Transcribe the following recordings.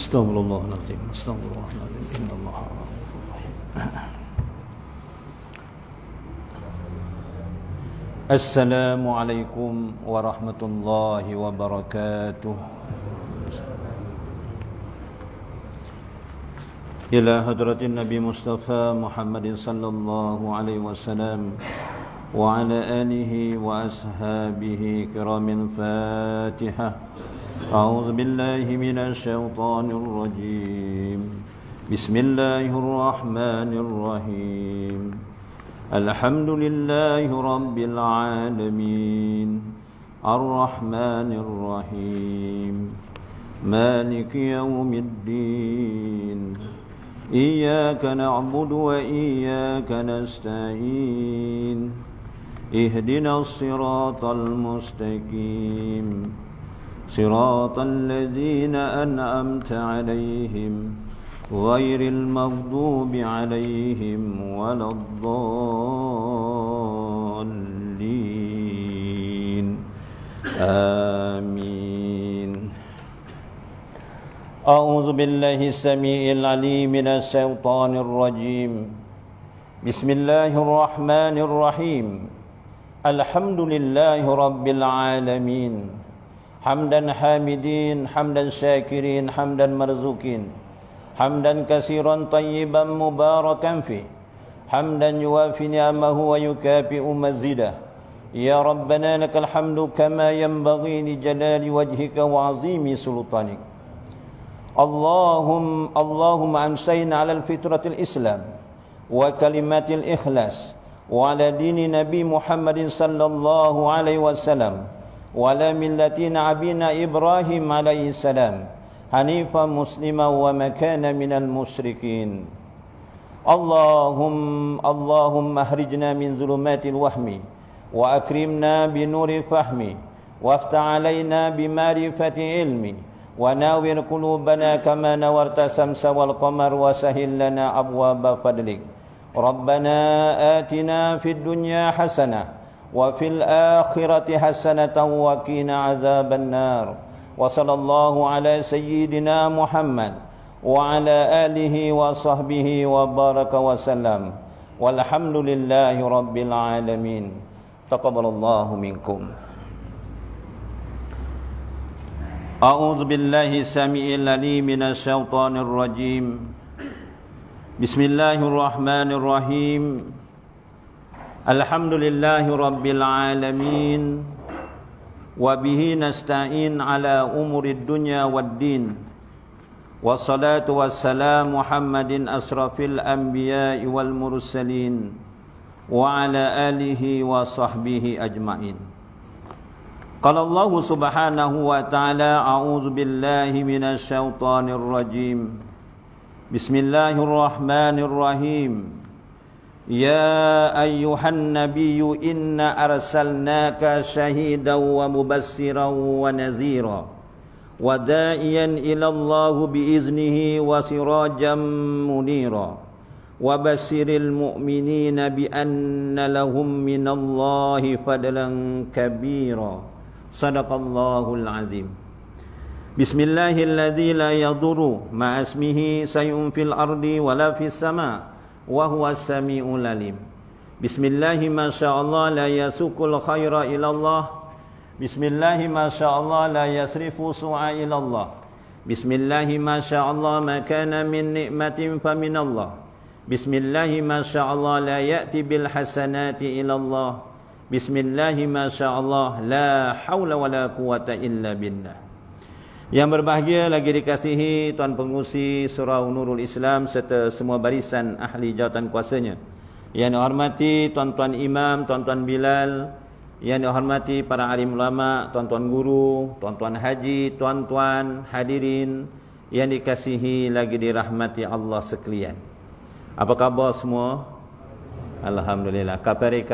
Astaghfirullahaladzim. Astaghfirullahaladzim. Innallaha ghafurur rahim. Assalamualaikum warahmatullahi wabarakatuh. Ila hadratin Nabi Mustafa Muhammadin sallallahu alaihi wasallam wa ala alihi wa ashabihi kiramin Fatihah. A'udzu billahi minasy syaithanir rajim. Bismillahirrahmanirrahim. Alhamdulillahi rabbil alamin. Ar-Rahmanir Rahim. Maliki yaumiddin. Iyyaka na'budu wa iyyaka nasta'in. Ihdinas siratal mustaqim. Siratal ladzina an'amta 'alaihim ghairil maghdubi 'alaihim waladdallin. Amin. A'udzu billahi as-sami'il 'alim minasy syaithanir rajim. Bismillahirrahmanirrahim. Alhamdulillahi rabbil alamin. Hamdan hamidin, hamdan syakirin, hamdan marzukin. Hamdan katsiran tayyiban mubarakan fi. Hamdan yuwafi ni'amahu wa yukafi'u mazidah. Ya Rabbana lakal hamdu kama yanbaghi li jalali wajhika wa 'azimi sultanik. Allahumma amsayna 'ala al-fitratil Islam wa kalimatil ikhlas wa 'ala dini Nabi Muhammadin sallallahu alaihi wasallam wa 'ala millatina abina Ibrahim alaihi salam hanifan muslima wa makana minal musyrikin. Allahumma ahrijna min zulumatil wahmi wa akrimna bi nuri fahmi waftah 'alaina bi ma'rifati ilmi wa nawwir qulubana kama nawarta samsa wal qamar wa sahhil lana abwaaba fadlik. Rabbana atina fid dunya hasanah wa fil akhirati hasanatan wa qina azaban nar. Wa sallallahu ala sayyidina Muhammad wa ala alihi wa sahbihi wa baraka wa sallam. Walhamdulillahi rabbil alamin. Taqabbalallahu minkum. A'udzu billahi samii'il 'aliim minasy syaithaanir rajiim. Bismillahirrahmanirrahim. Alhamdulillahi rabbil alamin. Wa bihi nasta'in 'ala umurid dunya waddin. Wassalatu wassalamu Muhammadin asrafil anbiya'i wal mursalin wa 'ala alihi wa sahbihi ajma'in. Qala Allah subhanahu wa ta'ala, a'udzu billahi minasy syaithanir rajim. Bismillahirrahmanirrahim. Ya ayyuhan nabiyyu inna arsalnaka syahidan wa mubassiran wa nazira wa da'iyan ila Allah biiznihi wa sirajan munira wa basyiril mu'minina bi anna lahum minallahi fadlan kabira. Sadaqallahul azim. Bismillahilladzi la yadurru ma'asmihi sayun fil ardi wala fis sama' wa huwas sami'ul alim. Bismillahi masyaallah la yasukul khaira ilallah. Bismillahi masyaallah la yasrifu su'a ilallah. Bismillahi masyaallah ma kana min ni'matin faminallah. Bismillahi masyaallah la ya'ti bil hasanati ilallah. Bismillahi masyaallah la haula wala quwata illa billah. Yang berbahagia lagi dikasihi Tuan Pengurusi Surau Nurul Islam serta semua barisan ahli jawatan kuasanya. Yang dihormati tuan-tuan imam, tuan-tuan Bilal, yang dihormati para alim ulama, tuan-tuan guru, tuan-tuan haji, tuan-tuan hadirin yang dikasihi lagi dirahmati Allah sekalian. Apa khabar semua? Alhamdulillah. Kapari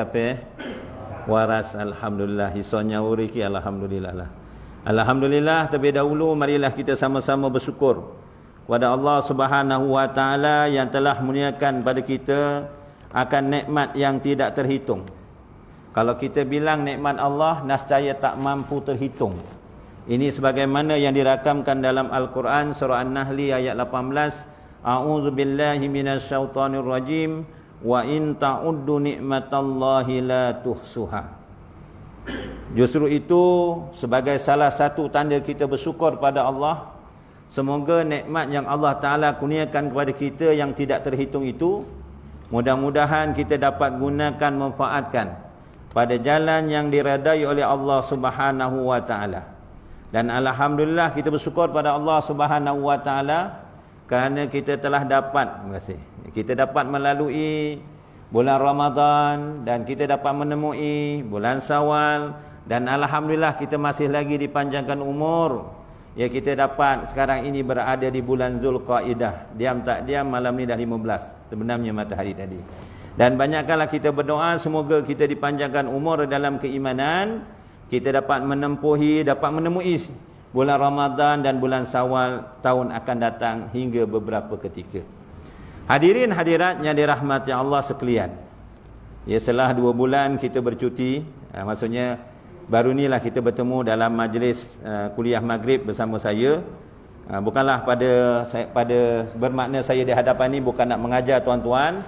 waras alhamdulillah. Hisonya uriki alhamdulillah lah. Alhamdulillah, terlebih dahulu marilah kita sama-sama bersyukur kepada Allah Subhanahu wa taala yang telah muliakan pada kita akan nikmat yang tidak terhitung. Kalau kita bilang nikmat Allah, nescaya tak mampu terhitung. Ini sebagaimana yang dirakamkan dalam Al-Quran surah An-Nahl ayat 18. A'udzubillahi minasyaitonir rajim. Wa in ta'uddu ni'matallahi la tuhsuha. Justru itu sebagai salah satu tanda kita bersyukur pada Allah. Semoga nikmat yang Allah Ta'ala kurniakan kepada kita yang tidak terhitung itu, mudah-mudahan kita dapat gunakan, manfaatkan pada jalan yang diredai oleh Allah Subhanahu wa Ta'ala. Dan alhamdulillah kita bersyukur pada Allah Subhanahu wa Ta'ala kerana kita telah dapat, terima kasih, kita dapat melalui bulan Ramadan dan kita dapat menemui bulan Syawal, dan alhamdulillah kita masih lagi dipanjangkan umur. Ya, kita dapat sekarang ini berada di bulan Zulqaidah. Diam tak diam malam ni dah 15 terbenamnya matahari tadi. Dan banyakkanlah kita berdoa semoga kita dipanjangkan umur dalam keimanan, kita dapat menempuhi, dapat menemui bulan Ramadan dan bulan Syawal tahun akan datang hingga beberapa ketika. Hadirin hadirat yang dirahmati Allah sekalian. Ya, setelah 2 bulan kita bercuti, maksudnya baru inilah kita bertemu dalam majlis kuliah maghrib bersama saya. Bukanlah pada bermakna saya di hadapan ni bukan nak mengajar tuan-tuan.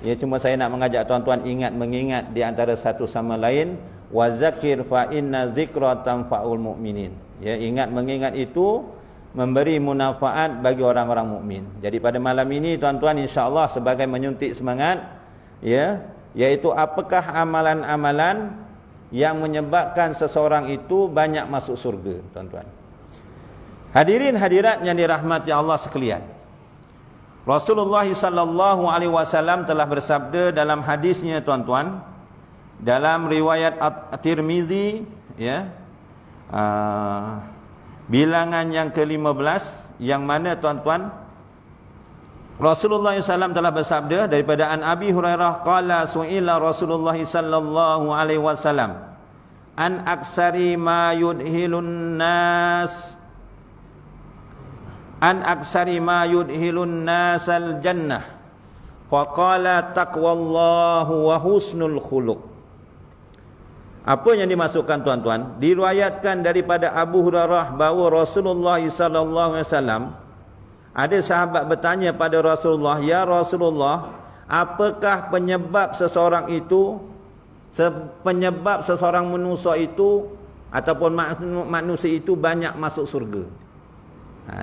Ya, cuma saya nak mengajak tuan-tuan mengingat di antara satu sama lain. Wa zakir fa inna zikra tanfa'ul mu'minin. Ya, mengingat itu memberi manfaat bagi orang-orang mukmin. Jadi pada malam ini tuan-tuan insya-Allah sebagai menyuntik semangat, ya, iaitu apakah amalan-amalan yang menyebabkan seseorang itu banyak masuk surga, tuan-tuan. Hadirin hadirat yang dirahmati Allah sekalian. Rasulullah sallallahu alaihi wasallam telah bersabda dalam hadisnya, tuan-tuan, dalam riwayat At-Tirmizi, ya, bilangan yang ke-15, yang mana, tuan-tuan, Rasulullah SAW telah bersabda daripada An Abi Hurairah qala su'ila Rasulullah sallallahu alaihi wasallam an aksari ma yudhilun nas al jannah faqala taqwallahu wa husnul khuluq. Apa yang dimasukkan, tuan-tuan? Diriwayatkan daripada Abu Hurairah bahawa Rasulullah sallallahu alaihi wasallam, ada sahabat bertanya pada Rasulullah, "Ya Rasulullah, apakah penyebab seseorang manusia itu ataupun manusia itu banyak masuk surga?"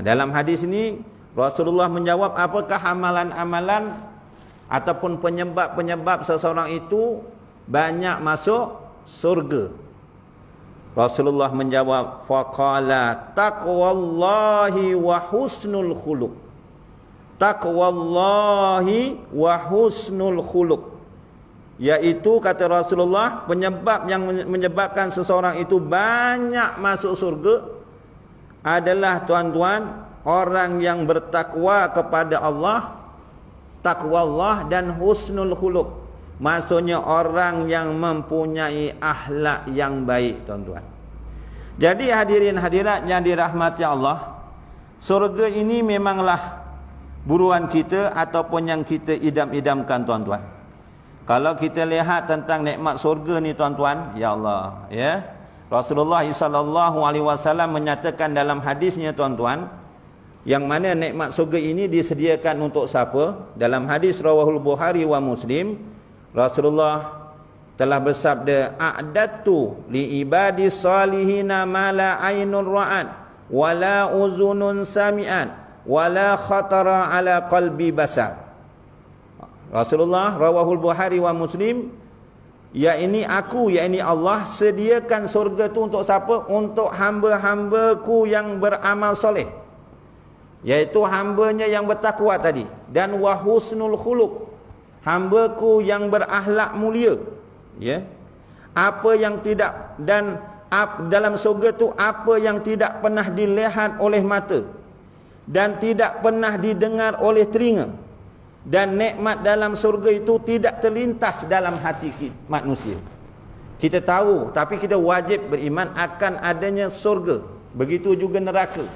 Dalam hadis ini Rasulullah menjawab, apakah amalan-amalan ataupun penyebab seseorang itu banyak masuk surga? Rasulullah menjawab, faqala taqwallahi wa husnul khuluq. Taqwallahi wa husnul khuluq, iaitu kata Rasulullah, penyebab yang menyebabkan seseorang itu banyak masuk surga adalah, tuan-tuan, orang yang bertakwa kepada Allah, takwa Allah, dan husnul khuluq, maksudnya orang yang mempunyai akhlak yang baik, tuan-tuan. Jadi hadirin hadirat yang dirahmati Allah, surga ini memanglah buruan kita ataupun yang kita idam-idamkan, tuan-tuan. Kalau kita lihat tentang nikmat surga ni, tuan-tuan, ya Allah, ya, Rasulullah sallallahu alaihi wasallam menyatakan dalam hadisnya, tuan-tuan, yang mana nikmat surga ini disediakan untuk siapa? Dalam hadis rawahul Bukhari wa Muslim, Rasulullah telah bersabda, a'dadtu li ibadi salihina ma la ainun ra'at wa la uzunun sami'at wa la khatara ala qalbi basar. Rasulullah rawahul Bukhari wa Muslim, yakni Allah sediakan surga tu untuk siapa? Untuk hamba-hambaku yang beramal soleh, iaitu hambanya yang bertakwa tadi, dan wa husnul khuluq, hambaku yang berakhlak mulia, ya. Apa yang tidak, dan dalam surga tu apa yang tidak pernah dilihat oleh mata dan tidak pernah didengar oleh telinga, dan nikmat dalam surga itu tidak terlintas dalam hati manusia. Kita tahu, tapi kita wajib beriman akan adanya surga. Begitu juga neraka.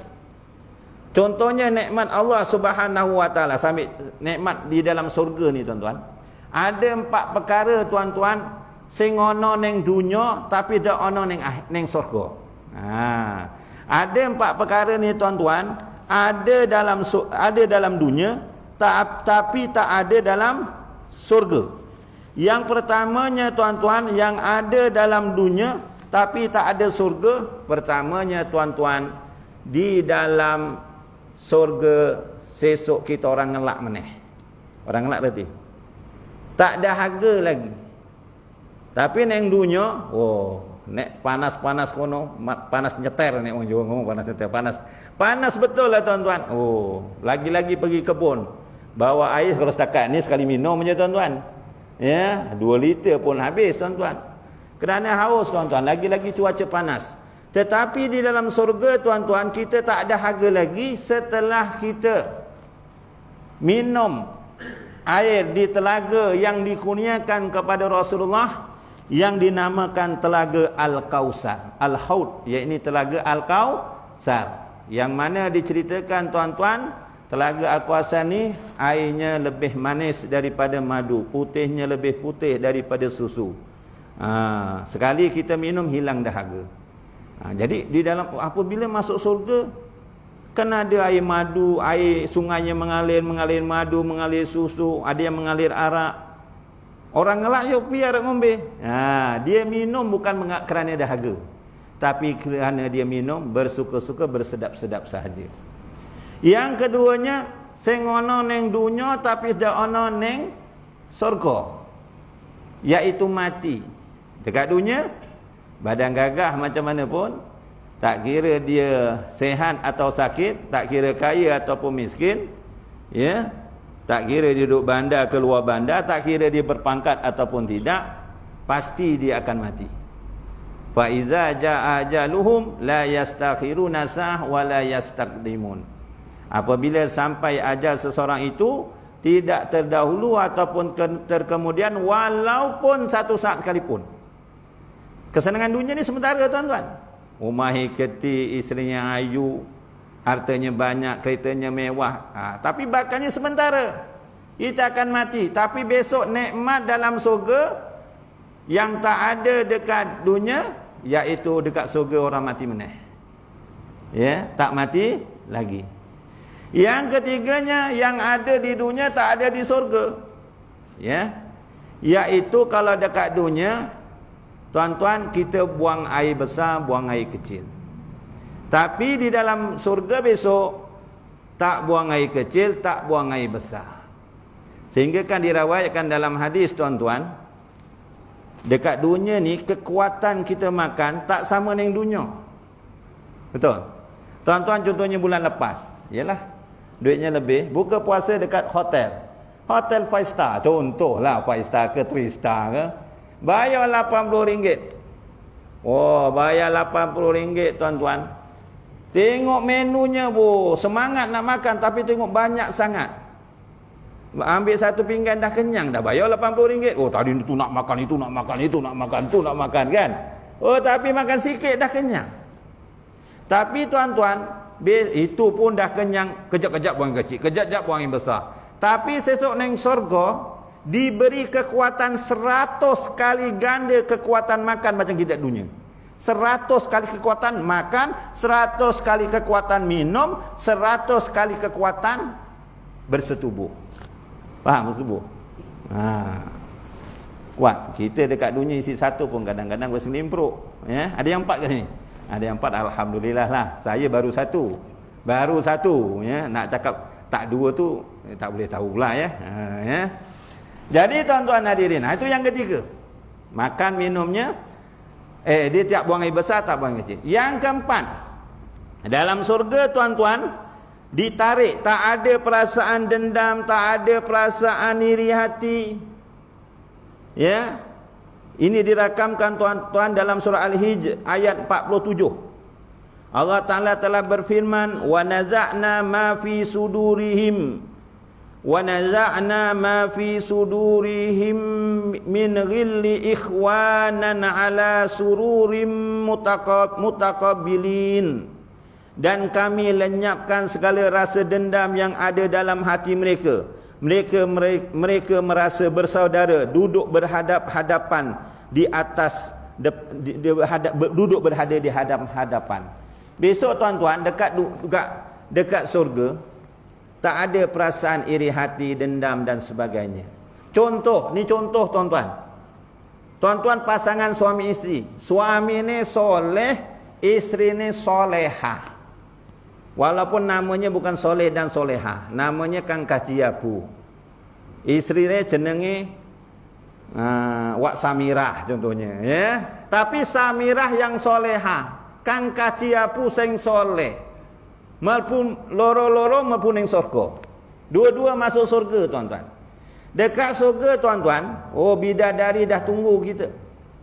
Contohnya nikmat Allah Subhanahu wa taala, sambil nikmat di dalam surga ni, tuan-tuan. Ada 4 perkara, tuan-tuan, sing ana ning dunya tapi dak ana ning surga. Ada 4 perkara ni tuan-tuan, ada dalam dunia tapi tak ada dalam surga. Yang pertamanya tuan-tuan, yang ada dalam dunia tapi tak ada surga, pertamanya tuan-tuan, di dalam surga sesok kita orang ngelak meneh. Orang ngelak berarti tak ada harga lagi. Tapi neng dunia, nek panas-panas kono, panas nyeter nek orang Jawa ngomong panas nyeter, panas betul lah tuan-tuan. Lagi-lagi pergi kebun, bawa air kalau setakat ni sekali minum je tuan-tuan. Ya, 2 liter pun habis tuan-tuan. Kerana haus tuan-tuan, lagi-lagi cuaca panas. Tetapi di dalam surga tuan-tuan, kita tak ada harga lagi setelah kita minum air di telaga yang dikurniakan kepada Rasulullah, yang dinamakan telaga Al-Kausar, Al-Haud, iaitu telaga Al-Kausar, yang mana diceritakan tuan-tuan, telaga Al-Kausar ni airnya lebih manis daripada madu, putihnya lebih putih daripada susu. Sekali kita minum hilang dahaga. Jadi di dalam, apabila masuk surga, kan ada air madu, air sungainya mengalir madu, mengalir susu, ada yang mengalir arak. Orang ngelak yuk pergi arak ngombe. Dia minum bukan kerana dahaga, tapi kerana dia minum bersuka-suka, bersedap-sedap sahaja. Yang keduanya, sing ono neng dunia tapi dak ono neng surga, iaitu mati. Dekat dunia badan gagah macam mana pun, tak kira dia sehat atau sakit, tak kira kaya ataupun miskin, ya, tak kira dia duduk bandar ke luar bandar, tak kira dia berpangkat ataupun tidak, pasti dia akan mati. Fa iza jaa ajaluhum la yastakhiruna sah wa la yastaqdimun. Apabila sampai ajal seseorang itu, tidak terdahulu ataupun terkemudian walaupun satu saat sekalipun. Kesenangan dunia ni sementara tuan-tuan. Rumah keti, isterinya ayu, hartanya banyak, keretanya mewah, tapi bakalnya sementara. Kita akan mati. Tapi besok nikmat dalam surga yang tak ada dekat dunia, iaitu dekat surga orang mati meneh. Ya, tak mati lagi. Yang ketiganya, yang ada di dunia tak ada di surga. Ya, iaitu kalau dekat dunia, tuan-tuan, kita buang air besar, buang air kecil. Tapi di dalam surga besok, tak buang air kecil, tak buang air besar. Sehingga kan diriwayatkan dalam hadis tuan-tuan, dekat dunia ni kekuatan kita makan tak sama dengan dunia. Betul? Tuan-tuan, contohnya bulan lepas, yalah, duitnya lebih, buka puasa dekat hotel 5 star, contohlah 5 star ke 3 star ke, bayar RM80. Bayar RM80 tuan-tuan. Tengok menunya semangat nak makan, tapi tengok banyak sangat. Ambil satu pinggan dah kenyang, dah bayar RM80. Tadi itu nak makan, itu nak makan, itu nak makan, itu nak makan kan. Tapi makan sikit dah kenyang. Tapi tuan-tuan, itu pun dah kenyang, kejap-kejap buang yang kecil, kejap-kejap buang yang besar. Tapi sesok neng surga diberi kekuatan 100 kali ganda kekuatan makan macam kita dunia. 100 kali kekuatan makan, 100 kali kekuatan minum, 100 kali kekuatan bersetubuh. Faham bersetubuh? Kuat. Kita dekat dunia isi 1 pun kadang-kadang berselimpruk. Ya? Ada yang 4 ke sini? Ada yang 4, alhamdulillah lah. Saya baru 1. Ya? Nak cakap tak 2 tu tak boleh tahu pula ya. Ya. Jadi tuan-tuan hadirin, itu yang ketiga. Makan minumnya, dia tak buang air besar, tak buang air kecil. Yang keempat, dalam surga tuan-tuan, ditarik, tak ada perasaan dendam, tak ada perasaan iri hati. Ya. Ini dirakamkan tuan-tuan dalam surah Al-Hijr ayat 47. Allah Ta'ala telah berfirman, wa naza'na ma fi sudurihim وَنَزَعْنَا مَا فِي صُدُورِهِمْ مِنْ غِلِّ إِخْوَانًا عَلَى سُرُورٍ مُتَقَابِلِينَ. Dan kami lenyapkan segala rasa dendam yang ada dalam hati mereka. Mereka merasa bersaudara, duduk berhadap-hadapan di atas, duduk berhadap di hadapan. Besok tuan-tuan dekat surga tak ada perasaan iri hati, dendam dan sebagainya. Contoh tuan-tuan. Tuan-tuan pasangan suami isteri. Suami ni soleh, isteri ni solehah. Walaupun namanya bukan soleh dan solehah, namanya Kang Kaciapu. Isteri ni jenenge Wak Samirah contohnya, ya. Tapi Samirah yang solehah, Kang Kaciapu sing soleh. Malpun loro-loro malpun ning surga. Dua-dua masuk surga tuan-tuan. Dekat surga tuan-tuan, bidadari dah tunggu kita.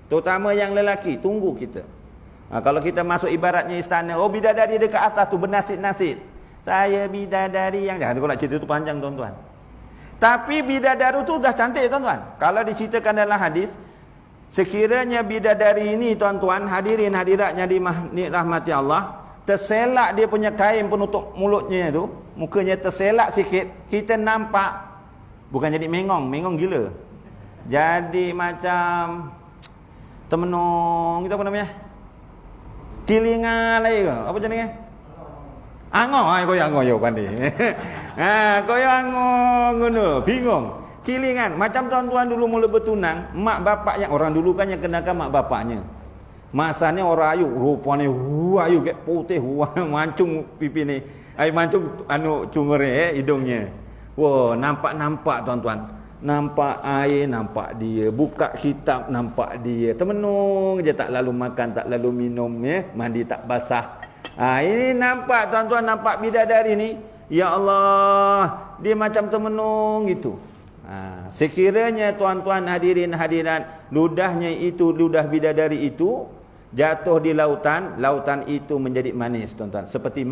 Terutama yang lelaki tunggu kita. Kalau kita masuk ibaratnya istana, bidadari dekat atas tu bernasid-nasid. Saya bidadari yang jangan, kalau nak cerita tu panjang tuan-tuan. Tapi bidadari tu dah cantik tuan-tuan. Kalau diceritakan dalam hadis, sekiranya bidadari ini tuan-tuan, hadirin hadiratnya dirahmati Allah, terselak dia punya kain penutup mulutnya tu, mukanya terselak sikit, kita nampak bukan jadi mengong gila. Jadi macam temenung, kita apa namanya? Kilingan lagi ke? Apa jenenge? Ango, koyo ango yo pandai. Koyo ango ngono, bingung. Kilingan, macam tuan-tuan dulu mula bertunang, mak bapak yang orang dulu kan yang kenakan mak bapaknya. Masanya orang ayu, rupanya ayu kayak putih, mancung pipi ni. Mancung cungere hidungnya. Wah, nampak tuan-tuan. Nampak air, nampak dia. Buka kitab, nampak dia. Temenung je, tak lalu makan, tak lalu minum, ya. Mandi tak basah. Ini nampak tuan-tuan, nampak bidadari ni. Ya Allah, dia macam temenung gitu. Sekiranya tuan-tuan hadirin hadirat, ludahnya itu, ludah bidadari itu jatuh di lautan, lautan itu menjadi manis tuan-tuan. Seperti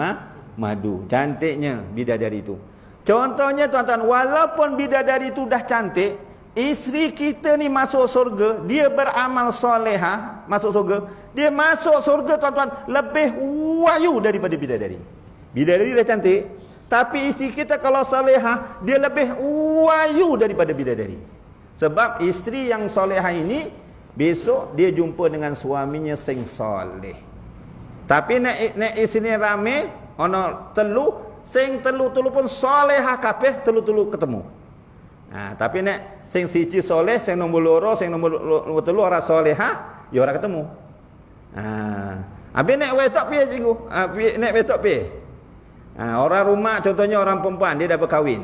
madu. Cantiknya bidadari itu. Contohnya tuan-tuan, walaupun bidadari itu dah cantik, isteri kita ni masuk surga, dia beramal solehah, masuk surga, dia masuk surga tuan-tuan lebih wahyu daripada bidadari. Bidadari dah cantik, tapi isteri kita kalau solehah, dia lebih wahyu daripada bidadari. Sebab isteri yang solehah ini, besok dia jumpa dengan suaminya sing soleh. Tapi nek isteri ni rame, ono telu, sing telu-telu pun solehah kabeh, telu-telu ketemu. Tapi nek sing siji soleh, sing nombor loro, sing nombor telu ora solehah, ya ora ketemu. Habis nek wedok piye cikgu? Nek wedok piye? Orang rumah contohnya orang perempuan, dia dah berkahwin.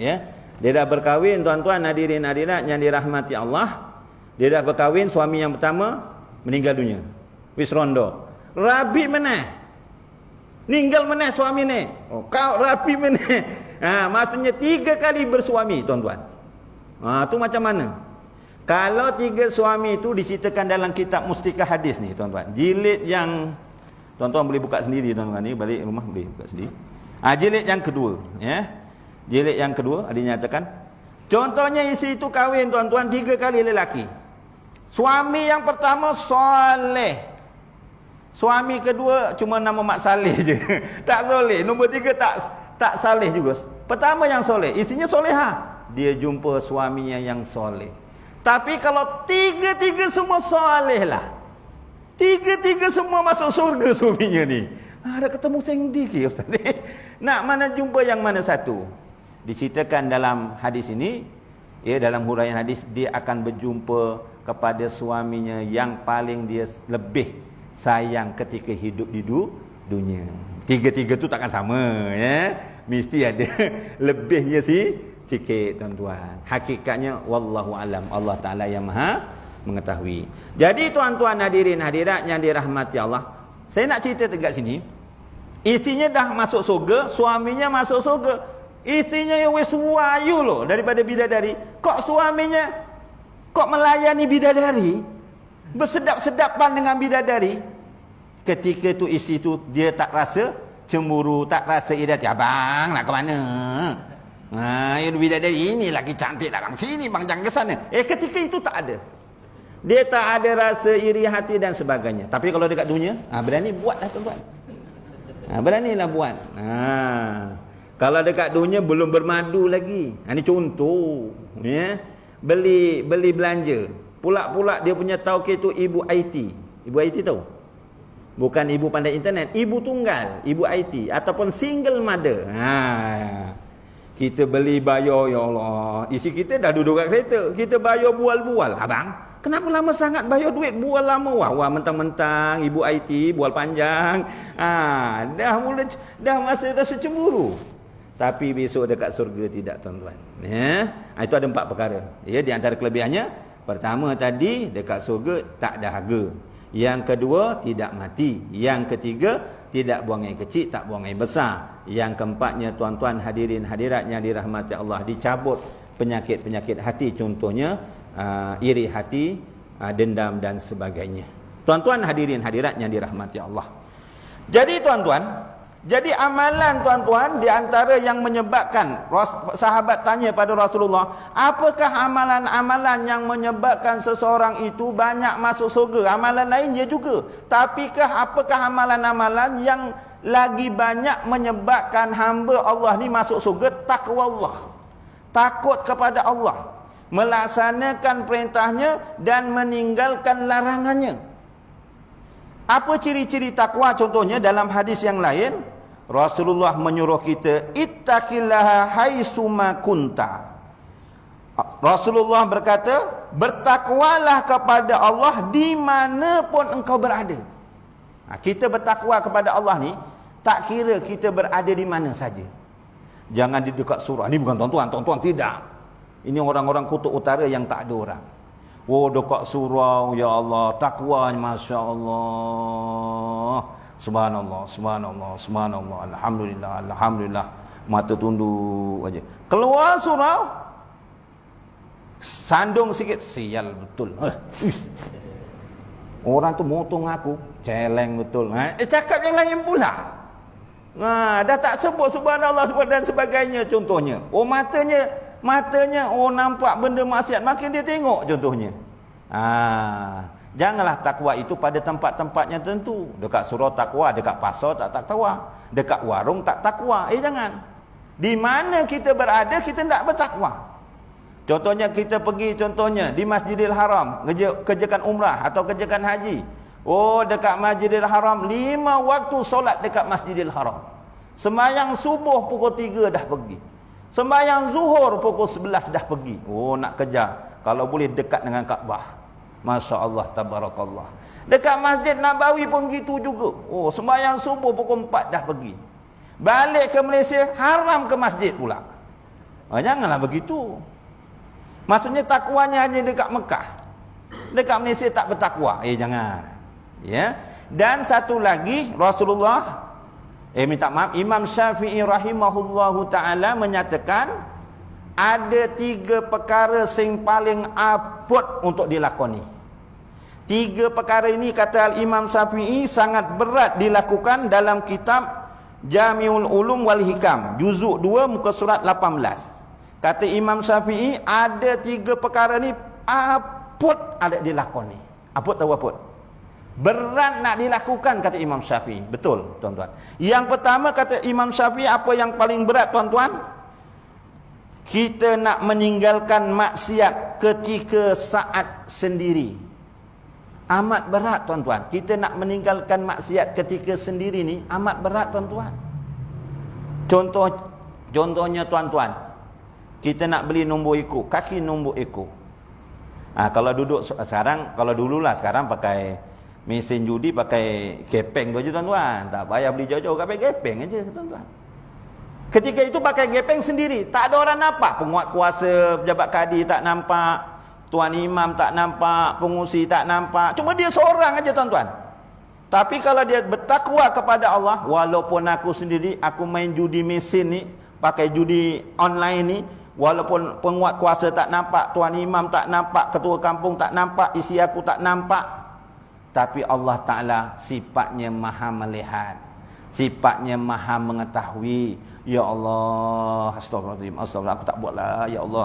Ya. Dia dah berkahwin tuan-tuan hadirin hadirat yang dirahmati Allah. Dia dah berkahwin, suami yang pertama meninggal dunia. Wis rondo. Rabi meneh. Ninggal meneh suami ni. Kau rapi meneh. Maksudnya 3 kali bersuami tuan-tuan. Tu macam mana? Kalau 3 suami itu diceritakan dalam kitab Mustikah Hadis ni tuan-tuan. Jilid yang tuan-tuan boleh buka sendiri tuan-tuan ni, balik rumah boleh buka sendiri. Jilid yang kedua, ya. Jilid yang kedua ada nyatakan. Contohnya isteri itu kahwin tuan-tuan 3 kali lelaki. Suami yang pertama soleh. Suami kedua cuma nama Mak Saleh je. Tak soleh. Nombor 3 tak saleh juga. Pertama yang soleh, isinya solehah. Dia jumpa suaminya yang soleh. Tapi kalau 3 semua soleh lah. 3 semua masuk surga suaminya ni. Ada ketemu sendi ke Ustaz ni? Nak mana jumpa yang mana satu? Diceritakan dalam hadis ini, ya, dalam huraian hadis, dia akan berjumpa kepada suaminya yang paling dia lebih sayang ketika hidup di dunia. 3 tu takkan sama, ya. Mesti ada lebihnya sikit tuan-tuan. Hakikatnya wallahu alam, Allah Taala yang Maha mengetahui. Jadi tuan-tuan hadirin hadirat yang dirahmati Allah, saya nak cerita dekat sini. Isterinya dah masuk surga, suaminya masuk surga. Isterinya yang wis wayu loh daripada bidadari. Kok suaminya kok melayani bidadari? Bersedap-sedapan dengan bidadari. Ketika tu isteri tu dia tak rasa cemburu, tak rasa iri hati. Abang nak ke mana? Bidadari ini lagi cantik lah bang. Sini bang, jangan ke sana. Ketika itu tak ada. Dia tak ada rasa iri hati dan sebagainya. Tapi kalau dekat dunia, berani buatlah tuan-tuan. Beranilah buat. Kalau dekat dunia belum bermadu lagi. Ini contoh, ya. Beli belanja. Pula-pula dia punya tauke itu ibu IT. Ibu IT tahu? Bukan ibu pandai internet, ibu tunggal, ibu IT ataupun single mother. Kita beli bayar, ya Allah. Isi kita dah duduk kat kereta. Kita bayar bual-bual. Abang, kenapa lama sangat bayar duit bual lama? Wah, mentang-mentang ibu IT bual panjang. Dah rasa cemburu. Tapi besok dekat surga tidak, tuan-tuan. Itu ada 4 perkara. Ya, di antara kelebihannya, pertama tadi dekat surga tak dahaga. Yang kedua, tidak mati. Yang ketiga, tidak buang air kecil, tak buang air besar. Yang keempatnya, tuan-tuan hadirin hadirat yang dirahmati Allah, dicabut penyakit-penyakit hati, contohnya iri hati, dendam dan sebagainya. Tuan-tuan hadirin hadirat yang dirahmati Allah. Jadi tuan-tuan, jadi amalan tuan-tuan di antara yang menyebabkan sahabat tanya pada Rasulullah, apakah amalan-amalan yang menyebabkan seseorang itu banyak masuk surga? Amalan lain dia juga. Tapikah apakah amalan-amalan yang lagi banyak menyebabkan hamba Allah ni masuk surga? Takwa Allah. Takut kepada Allah. Melaksanakan perintahnya dan meninggalkan larangannya. Apa ciri-ciri takwa? Contohnya dalam hadis yang lain, Rasulullah menyuruh kita, ittaqillaha haitsuma kunta. Rasulullah berkata, bertakwalah kepada Allah di mana pun engkau berada. Kita bertakwa kepada Allah ni, tak kira kita berada di mana saja. Jangan di dekat surau. Ini bukan tuan-tuan, tuan-tuan tidak. Ini orang-orang kutub utara yang tak ada orang. Oh, dekat surau, ya Allah, takwa, Masya Allah. Subhanallah, subhanallah, subhanallah, alhamdulillah, alhamdulillah. Mata tunduk aja. Keluar surau, sandung sikit, sial betul. Orang tu motong aku, celeng betul. Cakap yang lain pula. Dah tak sebut subhanallah dan sebagainya contohnya. Oh, matanya nampak benda maksiat, makin dia tengok contohnya. Janganlah takwa itu pada tempat-tempatnya tentu. Dekat surau takwa, dekat pasar tak takwa, dekat warung tak takwa. Jangan. Di mana kita berada kita tidak bertakwa. Contohnya kita pergi contohnya di Masjidil Haram, kerjakan umrah atau kerjakan haji. Oh, dekat Masjidil Haram 5 waktu solat dekat Masjidil Haram. Sembahyang subuh pukul 3 dah pergi. Sembahyang zuhur pukul 11 dah pergi. Oh, nak kejar. Kalau boleh dekat dengan Kaabah. Masya Allah, tabarakallah. Dekat Masjid Nabawi pun gitu juga. Oh, sembahyang subuh pukul 4 dah pergi. Balik ke Malaysia, haram ke masjid pula. Janganlah begitu. Maksudnya takwanya hanya dekat Mekah. Dekat Malaysia tak bertakwa. Jangan. Ya. Dan satu lagi, Rasulullah Imam Syafi'i rahimahullahu ta'ala menyatakan ada 3 perkara yang paling abot untuk dilakoni. 3 perkara ini kata Imam Syafi'i sangat berat dilakukan dalam kitab Jami'ul Ulum wal Hikam, juzuk 2 muka surat 18. Kata Imam Syafi'i ada 3 perkara ni abot ada dilakoni. Abot tahu abot? Berat nak dilakukan kata Imam Syafi'i. Betul tuan-tuan. Yang pertama kata Imam Syafi'i, apa yang paling berat tuan-tuan? Kita nak meninggalkan maksiat ketika saat sendiri. Amat berat tuan-tuan. Kita nak meninggalkan maksiat ketika sendiri ni amat berat tuan-tuan. Contohnya tuan-tuan, kita nak beli nombor ekor, kaki nombor ekor. Kalau duduk sekarang, kalau dululah sekarang pakai mesin judi, pakai gepeng tu aja tuan-tuan. Tak payah beli jauh-jauh, pakai gepeng aja tuan-tuan. Ketika itu pakai gepeng sendiri, tak ada orang nampak. Penguat kuasa, pejabat kadi tak nampak, tuan imam tak nampak, pengusi tak nampak. Cuma dia seorang aja tuan-tuan. Tapi kalau dia bertakwa kepada Allah, walaupun aku sendiri, aku main judi mesin ni, pakai judi online ni, walaupun penguat kuasa tak nampak, tuan imam tak nampak, ketua kampung tak nampak, isi aku tak nampak, tapi Allah Ta'ala sifatnya maha melihat, sifatnya maha mengetahui. Ya Allah, astagfirullahaladzim, astagfirullah, aku tak buatlah, ya Allah.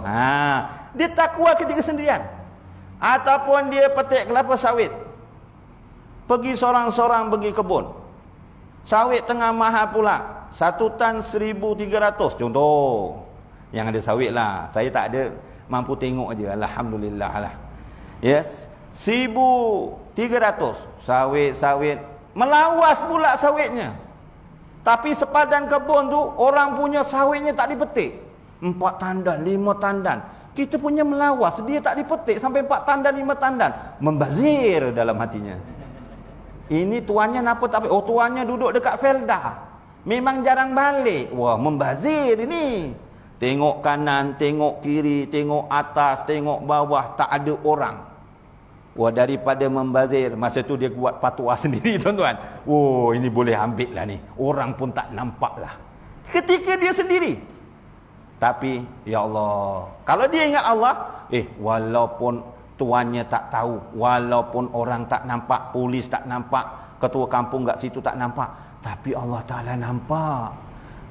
Dia takwa ketika sendirian. Ataupun dia petik kelapa sawit, pergi sorang-sorang pergi kebun, sawit tengah mahal pula, 1 tan 1,300 contoh. Yang ada sawit lah, saya tak ada, mampu tengok aja. Alhamdulillah lah. Yes, 1,300 sawit Melawas pula sawitnya. Tapi sepadan kebun tu, orang punya sawitnya tak dipetik. 4 tandan, 5 tandan. Kita punya melawas, dia tak dipetik sampai 4 tandan, 5 tandan. Membazir dalam hatinya. Ini tuannya napa tak? Oh, tuannya duduk dekat felda. Memang jarang balik. Wah, membazir ini. Tengok kanan, tengok kiri, tengok atas, tengok bawah, tak ada orang. Wah, daripada membazir, masa tu dia buat fatwa sendiri, tuan-tuan. Oh, ini boleh ambil lah ni. Orang pun tak nampak lah. Ketika dia sendiri. Tapi, ya Allah, kalau dia ingat Allah, walaupun tuannya tak tahu, walaupun orang tak nampak, polis tak nampak, ketua kampung kat situ tak nampak, tapi Allah Ta'ala nampak.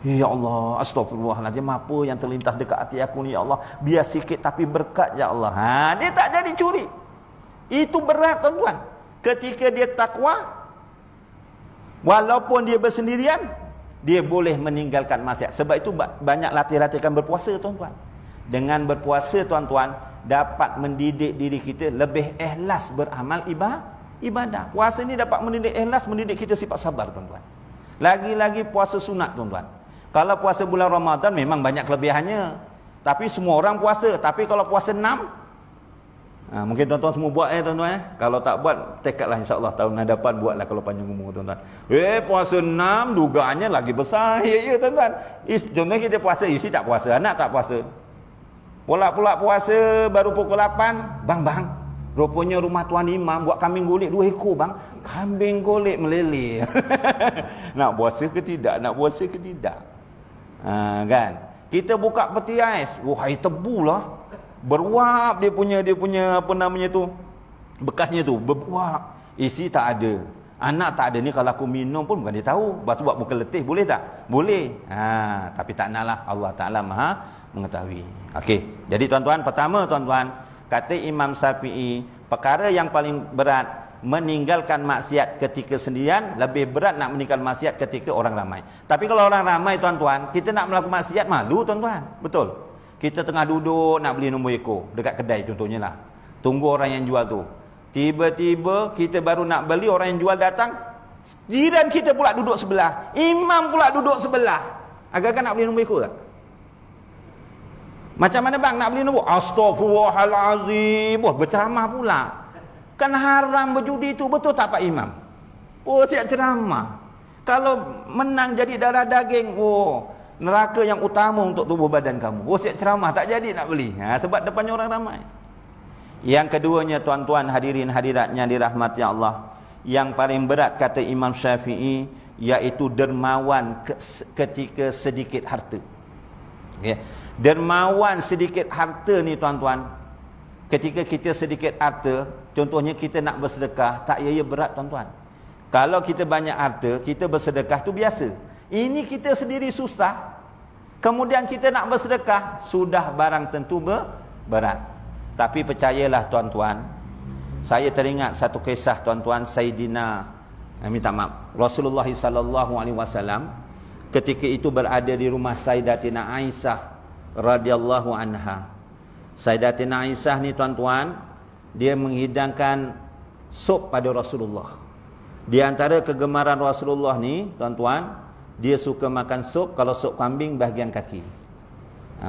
Ya Allah, astagfirullahaladzim, apa yang terlintas dekat hati aku ni, ya Allah, biar sikit tapi berkat, ya Allah. Dia tak jadi curi. Itu berat, tuan-tuan. Ketika dia takwa, walaupun dia bersendirian, dia boleh meninggalkan maksiat. Sebab itu banyak latih-latihkan berpuasa, tuan-tuan. Dengan berpuasa, tuan-tuan, dapat mendidik diri kita lebih ikhlas beramal ibadah. Puasa ni dapat mendidik ikhlas, mendidik kita sifat sabar, tuan-tuan. Lagi-lagi puasa sunat, tuan-tuan. Kalau puasa bulan Ramadan memang banyak kelebihannya. Tapi semua orang puasa. Tapi kalau puasa 6, mungkin tuan-tuan semua buat tuan-tuan. Kalau tak buat, tekadlah insya-Allah tahun hadapan buatlah kalau panjang umur, tuan-tuan. Puasa 6 dugaannya lagi besar. Ya, tuan-tuan. Contohnya kita puasa, isi tak puasa, anak tak puasa. Pula-pula puasa baru pukul 8. Bang. Rupanya rumah tuan imam buat kambing golek 2 ekor, bang. Kambing golek meleleh. Nak puasa ke tidak? Nak puasa ke tidak? Kan? Kita buka peti ais. Wahai tebulah. Beruap dia punya apa namanya tu? Bekasnya tu, beruap. Isi tak ada. Anak tak ada ni, kalau aku minum pun bukan dia tahu. Lepas tu buat muka letih, boleh tak? Boleh. Tapi tak naklah, Allah Ta'ala Maha mengetahui. Okey. Jadi tuan-tuan, pertama tuan-tuan, kata Imam Syafi'i, perkara yang paling berat meninggalkan maksiat ketika sendirian, lebih berat nak meninggalkan maksiat ketika orang ramai. Tapi kalau orang ramai, tuan-tuan, kita nak melakukan maksiat malu, tuan-tuan. Betul. Kita tengah duduk nak beli nombor ekor dekat kedai contohnya lah. Tunggu orang yang jual tu. Tiba-tiba kita baru nak beli, orang yang jual datang, jiran kita pula duduk sebelah, imam pula duduk sebelah. Agak-agak nak beli nombor ekor tak? Macam mana bang nak beli nombor? Astaghfirullahalazim. Wah, berceramah pula. Kan haram berjudi itu, betul tak Pak Imam? Oh, siap ceramah. Kalau menang jadi darah daging, neraka yang utama untuk tubuh badan kamu. Oh, siap ceramah, tak jadi nak beli. Sebab depannya orang ramai. Yang keduanya, tuan-tuan hadirin hadiratnya dirahmati Allah, yang paling berat kata Imam Syafi'i, iaitu dermawan ketika sedikit harta. Okay. Dermawan sedikit harta ni, tuan-tuan, ketika kita sedikit harta, contohnya kita nak bersedekah, tak ya berat, tuan-tuan. Kalau kita banyak harta, kita bersedekah tu biasa. Ini kita sendiri susah, kemudian kita nak bersedekah, sudah barang tentu berat. Tapi percayalah, tuan-tuan, saya teringat satu kisah, tuan-tuan, Rasulullah SAW ketika itu berada di rumah Sayyidatina Aisyah radhiyallahu anha. Sayyidatina Aisyah ni, tuan-tuan, dia menghidangkan sup pada Rasulullah. Di antara kegemaran Rasulullah ni, tuan-tuan, dia suka makan sup. Kalau sup kambing bahagian kaki.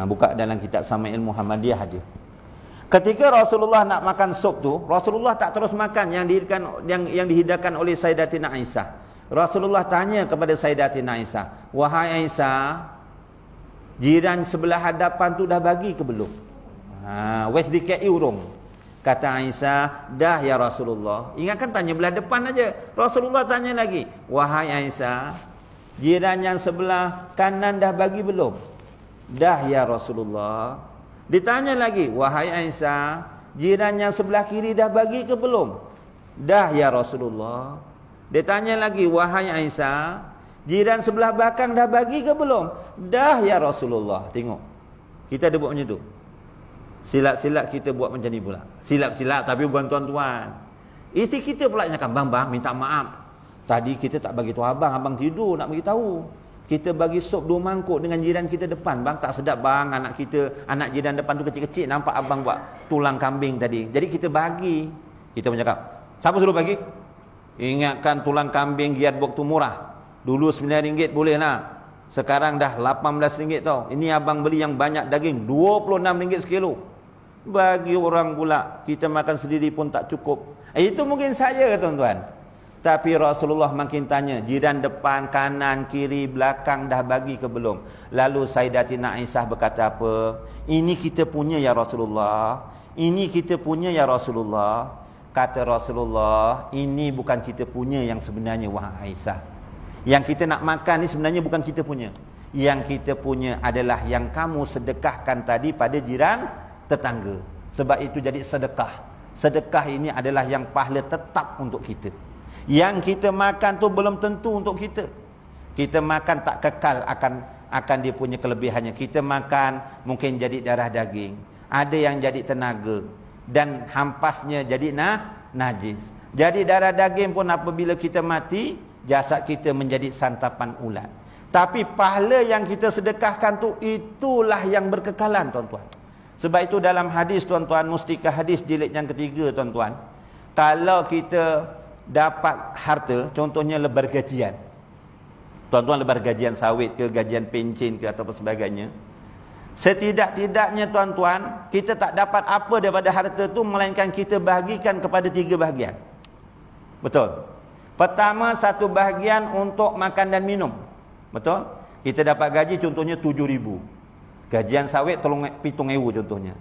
Buka dalam kitab Sama'il Muhammadiyah ada. Ketika Rasulullah nak makan sup tu, Rasulullah tak terus makan yang dihidangkan oleh Sayyidatina Aisyah. Rasulullah tanya kepada Sayyidatina Aisyah, "Wahai Aisyah, jiran sebelah hadapan tu dah bagi ke belum?" Wes dikai urung. Kata Aisyah, "Dah ya Rasulullah." Ingatkan tanya belah depan aja. Rasulullah tanya lagi, "Wahai Aisyah, jiran yang sebelah kanan dah bagi belum?" "Dah ya Rasulullah." Ditanya lagi, "Wahai Aisyah, jiran yang sebelah kiri dah bagi ke belum?" "Dah ya Rasulullah." Ditanya lagi, "Wahai Aisyah, jiran sebelah belakang dah bagi ke belum?" "Dah ya Rasulullah." Tengok, kita ada buat macam tu. Silap-silap kita buat macam ni pula. Silap-silap tapi bukan tuan-tuan. Isteri kita pula cakap, "Bang, minta maaf. Tadi kita tak bagi tahu abang tidur nak bagi tahu. Kita bagi sup 2 mangkuk dengan jiran kita depan. Bang, tak sedap bang, anak jiran depan tu kecil-kecil, nampak abang buat tulang kambing tadi. Jadi kita bagi." Kita pun cakap, "Siapa suruh bagi?" Ingatkan tulang kambing giat waktu murah. Dulu RM9 boleh nak. Sekarang dah RM18 tau. Ini abang beli yang banyak daging, RM26 sekilo. Bagi orang pula, kita makan sendiri pun tak cukup. Itu mungkin saya, tuan-tuan. Tapi Rasulullah makin tanya, jiran depan, kanan, kiri, belakang dah bagi ke belum? Lalu Sayyidatina Aisyah berkata apa? Ini kita punya ya Rasulullah. Ini kita punya ya Rasulullah. Kata Rasulullah, ini bukan kita punya yang sebenarnya wahai Aisyah. Yang kita nak makan ni sebenarnya bukan kita punya. Yang kita punya adalah yang kamu sedekahkan tadi pada jiran tetangga. Sebab itu jadi sedekah. Sedekah ini adalah yang pahala tetap untuk kita. Yang kita makan tu belum tentu untuk kita. Kita makan tak kekal akan dia punya kelebihannya. Kita makan mungkin jadi darah daging. Ada yang jadi tenaga. Dan hampasnya jadi najis. Jadi darah daging pun apabila kita mati, jasad kita menjadi santapan ulat. Tapi pahala yang kita sedekahkan tu, itulah yang berkekalan, tuan-tuan. Sebab itu dalam hadis, tuan-tuan, Mustika Hadis jilid yang ketiga, tuan-tuan, kalau kita dapat harta, contohnya lebar gajian, tuan-tuan, lebar gajian sawit ke, gajian pencen ke atau sebagainya, setidak-tidaknya, tuan-tuan, kita tak dapat apa daripada harta tu, melainkan kita bahagikan kepada 3 bahagian. Betul? Pertama, 1 bahagian untuk makan dan minum. Betul? Kita dapat gaji contohnya 7,000. Gajian sawit 7,000 contohnya.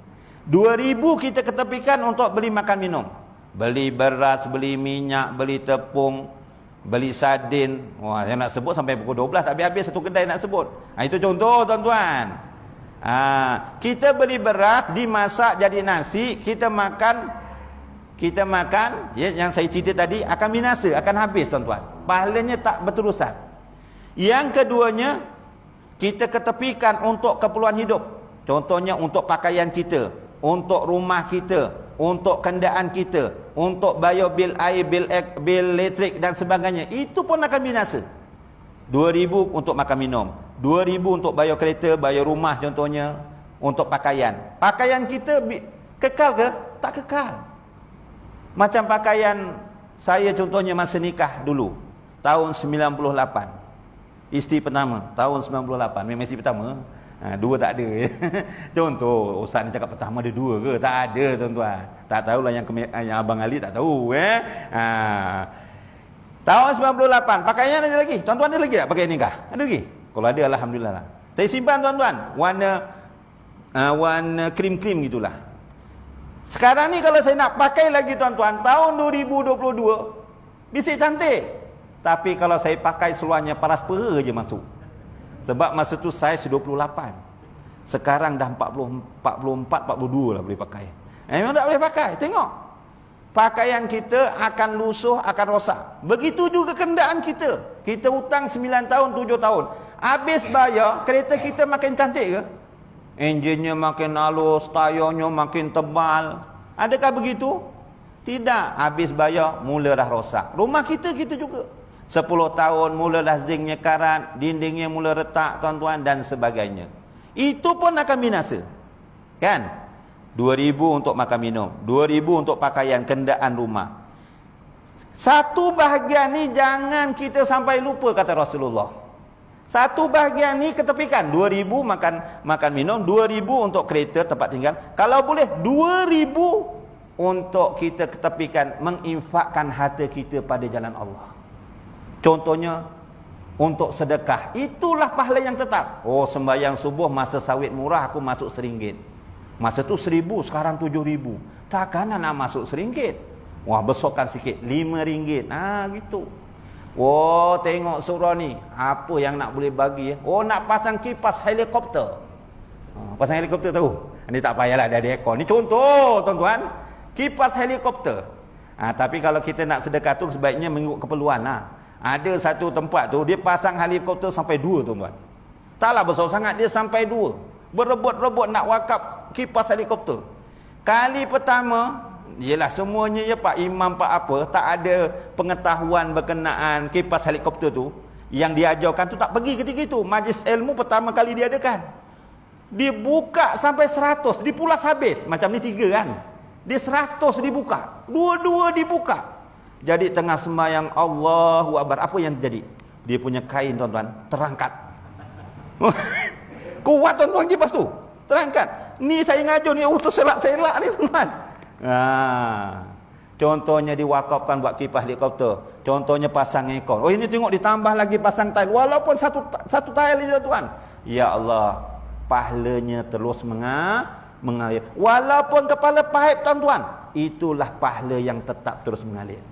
2,000 kita ketepikan untuk beli makan minum. Beli beras, beli minyak, beli tepung, beli sardin. Wah, saya nak sebut sampai pukul 12 tak habis-habis satu kedai nak sebut. Itu contoh, tuan-tuan. Kita beli beras, dimasak jadi nasi, kita makan, ya, yang saya cerita tadi akan binasa, akan habis, tuan-tuan. Pahalanya tak berterusan. Yang keduanya, kita ketepikan untuk keperluan hidup. Contohnya untuk pakaian kita, untuk rumah kita, untuk kenderaan kita, untuk bayar bil air, bil elektrik dan sebagainya. Itu pun akan binasa. 2,000 untuk makan minum, 2,000 untuk bayar kereta, bayar rumah contohnya, untuk pakaian. Pakaian kita kekal ke? Tak kekal. Macam pakaian saya contohnya masa nikah dulu, tahun 98. Isteri pertama, tahun 98. Memang isteri pertama. Dua tak ada. Contoh, Ustaz ni cakap pertama ada 2 ke? Tak ada, tuan-tuan. Tak tahulah yang Abang Ali tak tahu. Tahun 98, pakaian ada lagi. Tuan-tuan ada lagi tak pakaian nikah? Ada lagi? Kalau ada, alhamdulillah lah. Saya simpan, tuan-tuan. Warna krim-krim gitulah. Sekarang ni kalau saya nak pakai lagi, tuan-tuan, tahun 2022, bisik cantik. Tapi kalau saya pakai seluarnya paras pera je masuk. Sebab masa tu saiz 28. Sekarang dah 44, 42 lah boleh pakai. Memang tak boleh pakai. Tengok. Pakaian kita akan lusuh, akan rosak. Begitu juga kenderaan kita. Kita hutang 9 tahun, 7 tahun. Habis bayar, kereta kita makin cantik ke? Enjinnya makin halus, tayarnya makin tebal. Adakah begitu? Tidak. Habis bayar, mula dah rosak. Rumah kita juga. 10 tahun, mula dah zinc karat, dindingnya mula retak, tuan-tuan, dan sebagainya. Itu pun akan binasa. Kan? 2,000 untuk makan minum, 2,000 untuk pakaian, kenderaan rumah. 1 bahagian ni jangan kita sampai lupa, kata Rasulullah. 1 bahagian ni ketepikan. 2,000 makan minum, 2,000 untuk kereta tempat tinggal. Kalau boleh 2,000 untuk kita ketepikan, menginfakkan harta kita pada jalan Allah. Contohnya untuk sedekah. Itulah pahala yang tetap. Oh, sembahyang subuh masa sawit murah aku masuk RM1. Masa tu 1,000, sekarang 7,000. Takkan nak masuk RM1. Wah, besarkan sikit, RM5. Gitu. Oh, tengok surah ni. Apa yang nak boleh bagi? Oh, nak pasang kipas helikopter. Pasang helikopter tahu? Ini tak payahlah, ada aircon. Ni contoh, tuan-tuan. Kipas helikopter. Tapi kalau kita nak sedekah tu sebaiknya mengikut keperluan. Ada satu tempat tu, dia pasang helikopter sampai 2, tuan-tuan. Taklah besar sangat, dia sampai 2. Berebut-rebut nak wakaf kipas helikopter. Kali pertama, yelah semuanya ya Pak Imam, Pak apa, tak ada pengetahuan berkenaan kipas helikopter tu. Yang diajarkan tu tak pergi ketika itu. Majlis ilmu pertama kali diadakan. Dibuka sampai 100, dipulas habis. Macam ni 3 kan. Dia 100 dibuka. 2-2 dibuka. Jadi tengah sembahyang Allahu Akbar, apa yang terjadi? Dia punya kain tuan-tuan terangkat. Kuat tuan-tuan kipas tu. Terangkat. Ni saya ngajur ni terselak-selak ni tuan-tuan. Contohnya diwakafkan buat kipas helikopter. Contohnya pasang aircon. Oh ini tengok ditambah lagi pasang tile. Walaupun satu tile je tuan. Ya Allah, pahalanya terus mengalir. Walaupun kepala paip tuan-tuan, itulah pahala yang tetap terus mengalir.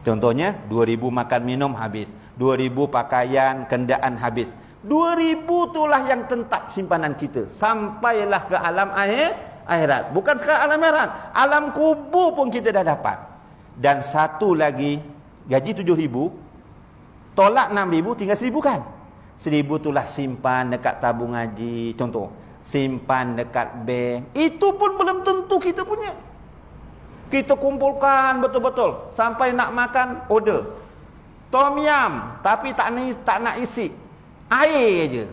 Contohnya 2,000 makan minum habis. 2,000 pakaian, kendaan habis. 2,000 itulah yang tetap simpanan kita. Sampailah ke alam akhirat. Bukan sekarang alam akhirat. Alam kubur pun kita dah dapat. Dan satu lagi, gaji 7,000, tolak 6,000, tinggal 1,000 kan? 1,000 itulah simpan dekat tabung haji. Contoh, simpan dekat bank. Itu pun belum tentu kita punya. Kita kumpulkan betul-betul. Sampai nak makan, order. Tom yum, tapi tak nak isi. Air je.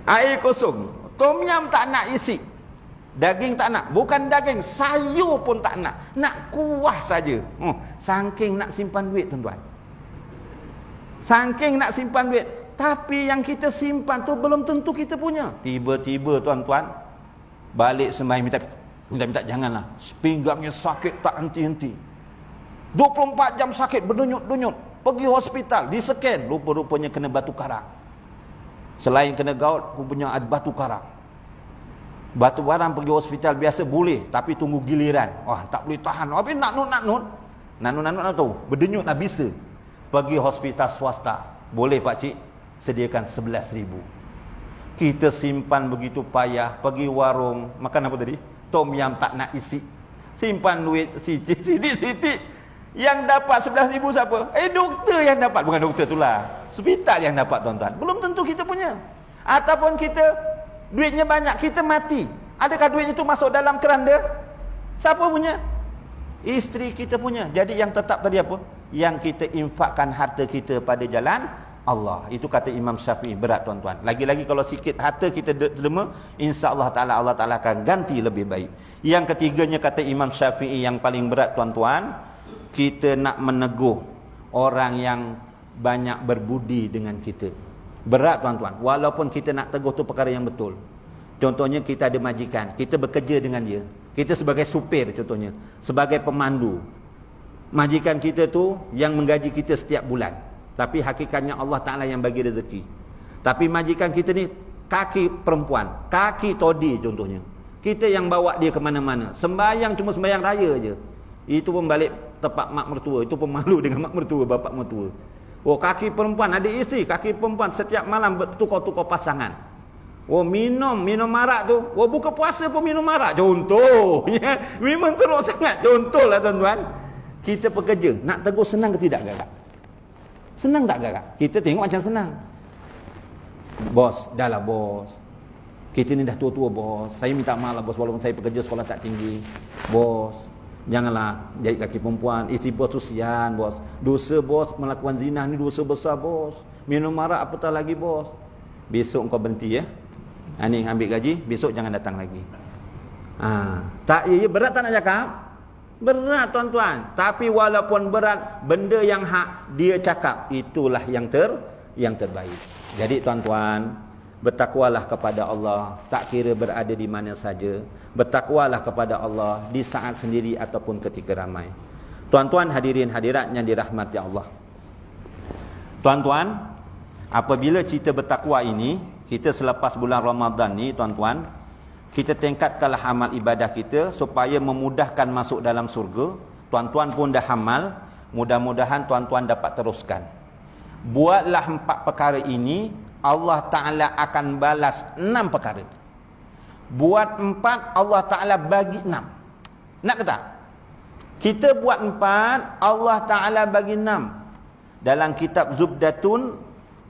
Air kosong. Tom yum tak nak isi. Daging tak nak. Bukan daging, sayur pun tak nak. Nak kuah saja. Saking nak simpan duit tuan-tuan. Saking nak simpan duit. Tapi yang kita simpan tu belum tentu kita punya. Tiba-tiba tuan-tuan, balik sembahyang minta janganlah. Pinggangnya sakit tak henti-henti. 24 jam sakit, berdenyut-denyut. Pergi hospital, diseken. Rupa-rupanya kena batu karang. Selain kena gout, rupanya ada batu karang. Batu barang pergi hospital biasa boleh, tapi tunggu giliran. Tak boleh tahan. Habis nak tahu. Berdenyut nak bisa. Pergi hospital swasta. Boleh pakcik, sediakan 11,000. Kita simpan begitu payah. Pergi warung, makan apa tadi? Tom yum tak nak isi. Simpan duit sidik-sidik. Yang dapat 11,000 siapa? Doktor yang dapat. Bukan doktor itulah, hospital yang dapat tuan-tuan. Belum tentu kita punya. Ataupun kita duitnya banyak, kita mati. Adakah duit itu masuk dalam keranda? Siapa punya? Isteri kita punya. Jadi yang tetap tadi apa? Yang kita infakkan harta kita pada jalan Allah. Itu kata Imam Syafi'i. Berat tuan-tuan. Lagi-lagi kalau sikit harta kita derma, insya-Allah Ta'ala Allah Ta'ala akan ganti lebih baik. Yang ketiganya kata Imam Syafi'i yang paling berat tuan-tuan, kita nak meneguh orang yang banyak berbudi dengan kita. Berat tuan-tuan. Walaupun kita nak teguh tu perkara yang betul. Contohnya kita ada majikan, kita bekerja dengan dia. Kita sebagai supir contohnya, sebagai pemandu. Majikan kita tu yang menggaji kita setiap bulan. Tapi hakikatnya Allah Ta'ala yang bagi rezeki. Tapi majikan kita ni kaki perempuan, kaki todi contohnya. Kita yang bawa dia ke mana-mana. Sembahyang cuma sembahyang raya je. Itu pun balik tempat mak mertua. Itu pun malu dengan mak mertua, bapak mertua. Kaki perempuan, ada isteri, kaki perempuan setiap malam bertukar-tukar pasangan. Minum marak tu. Buka puasa pun minum marak. Contohnya. Memang teruk sangat. Contohlah tuan-tuan. Kita pekerja. Nak tegur senang ke tidak kakak? Senang tak kakak? Kita tengok macam senang. Bos, dah lah bos. Kita ni dah tua-tua bos. Saya minta maaf lah bos, walaupun saya pekerja sekolah tak tinggi. Bos, janganlah jahit kaki perempuan. Isteri bos tu sian bos. Dosa bos, melakukan zina ni dosa besar bos. Minum marak apatah lagi bos. Besok kau berhenti ya. Ni ambil gaji, besok jangan datang lagi. Tak, berat tak nak cakap? Berat tuan-tuan. Tapi walaupun berat, benda yang hak dia cakap, itulah yang terbaik. Jadi tuan-tuan, bertakwalah kepada Allah, tak kira berada di mana saja. Bertakwalah kepada Allah di saat sendiri ataupun ketika ramai. Tuan-tuan hadirin hadirat yang dirahmati Allah. Tuan-tuan, apabila kita bertakwa ini, kita selepas bulan Ramadan ni tuan-tuan, kita tingkatkanlah amal ibadah kita supaya memudahkan masuk dalam surga. Tuan-tuan pun dah amal, mudah-mudahan tuan-tuan dapat teruskan. Buatlah 4 perkara ini, Allah Ta'ala akan balas 6 perkara. Buat 4, Allah Ta'ala bagi 6. Nak ke tak? Kita buat 4, Allah Ta'ala bagi 6. Dalam kitab Zubdatun,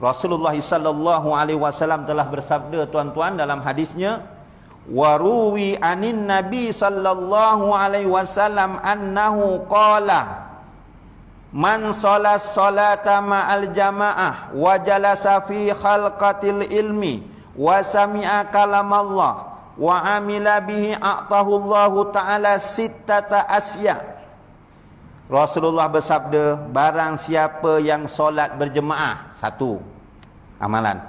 Rasulullah sallallahu alaihi wasallam telah bersabda tuan-tuan dalam hadisnya, waruwi anin nabi sallallahu alaihi wasallam annahu qala man shalat salata ma'al jamaah wa jalasa fi khalqatil ilmi wa sami'a kalamallah wa amila bihi a'tahu Allah Ta'ala sittata asya. Rasulullah bersabda, barang siapa yang solat berjemaah, satu amalan,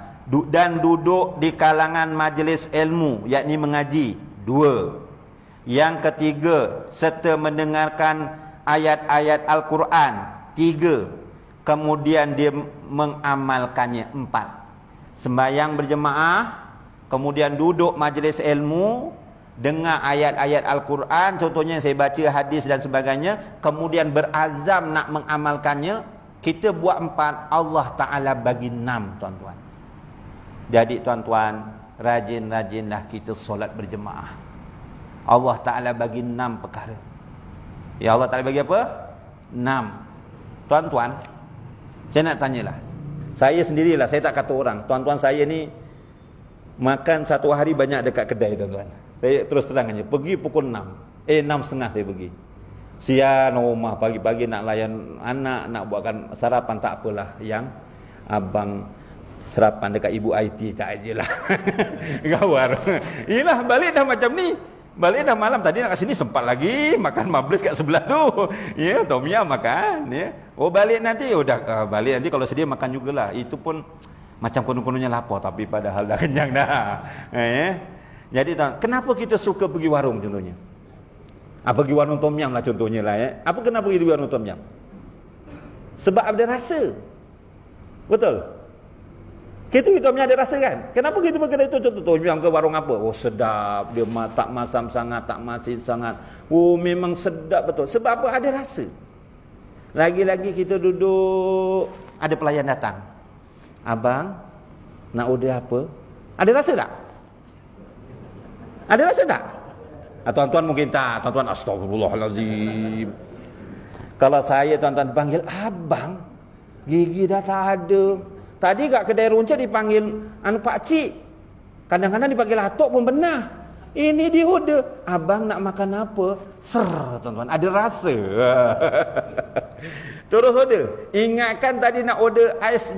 dan duduk di kalangan majlis ilmu, yakni mengaji, dua. Yang ketiga, serta mendengarkan ayat-ayat Al-Quran, tiga. Kemudian dia mengamalkannya, empat. Sembahyang berjemaah, kemudian duduk majlis ilmu, dengar ayat-ayat Al-Quran, contohnya saya baca hadis dan sebagainya, kemudian berazam nak mengamalkannya. Kita buat empat, Allah Ta'ala bagi 6, tuan-tuan. Jadi tuan-tuan, rajin-rajinlah kita solat berjemaah. Allah Ta'ala bagi 6 perkara. Ya, Allah Ta'ala bagi apa? 6. Tuan-tuan, saya nak tanyalah. Saya sendirilah, saya tak kata orang. Tuan-tuan saya ni makan satu hari banyak dekat kedai, tuan-tuan. Saya terus terang aja, pergi pukul 6. 6.30 saya pergi. Sian rumah pagi-pagi nak layan anak, nak buatkan sarapan, tak apalah. Yang abang sarapan dekat ibu IT tak ajalah. Gawar. Yalah, balik dah macam ni. Balik dah malam, tadi nak kat sini sempat lagi makan mablis kat sebelah tu. Ya, tom yum makan, ya. Oh, balik nanti balik nanti kalau sedia makan jugalah. Itu pun macam konon-kononnya lapar tapi padahal dah kenyang dah. Ya. Jadi kenapa kita suka pergi warung contohnya? Pergi warung tom yum lah contohnya lah, ya. Apa kenapa pergi warung tom yum? Sebab ada rasa. Betul? Kita ada rasa kan? Kenapa kita pergi kedai itu? Contoh tom yum ke warung apa? Oh, sedap. Dia tak masam sangat, tak masin sangat. Oh, memang sedap betul. Sebab apa? Ada rasa. Lagi-lagi kita duduk, ada pelayan datang. Abang, nak order apa? Ada rasa tak? Ada rasa tak? Tuan-tuan mungkin tak. Tuan-tuan, astagfirullahalazim. Kalau saya tuan-tuan panggil abang, gigi dah tak ada. Tadi kat kedai runcit dipanggil pakcik. Kadang-kadang dipanggil atok pun benar. Ini dia order, abang nak makan apa? Ser, tuan-tuan, ada rasa. Terus order. Ingatkan tadi nak order ais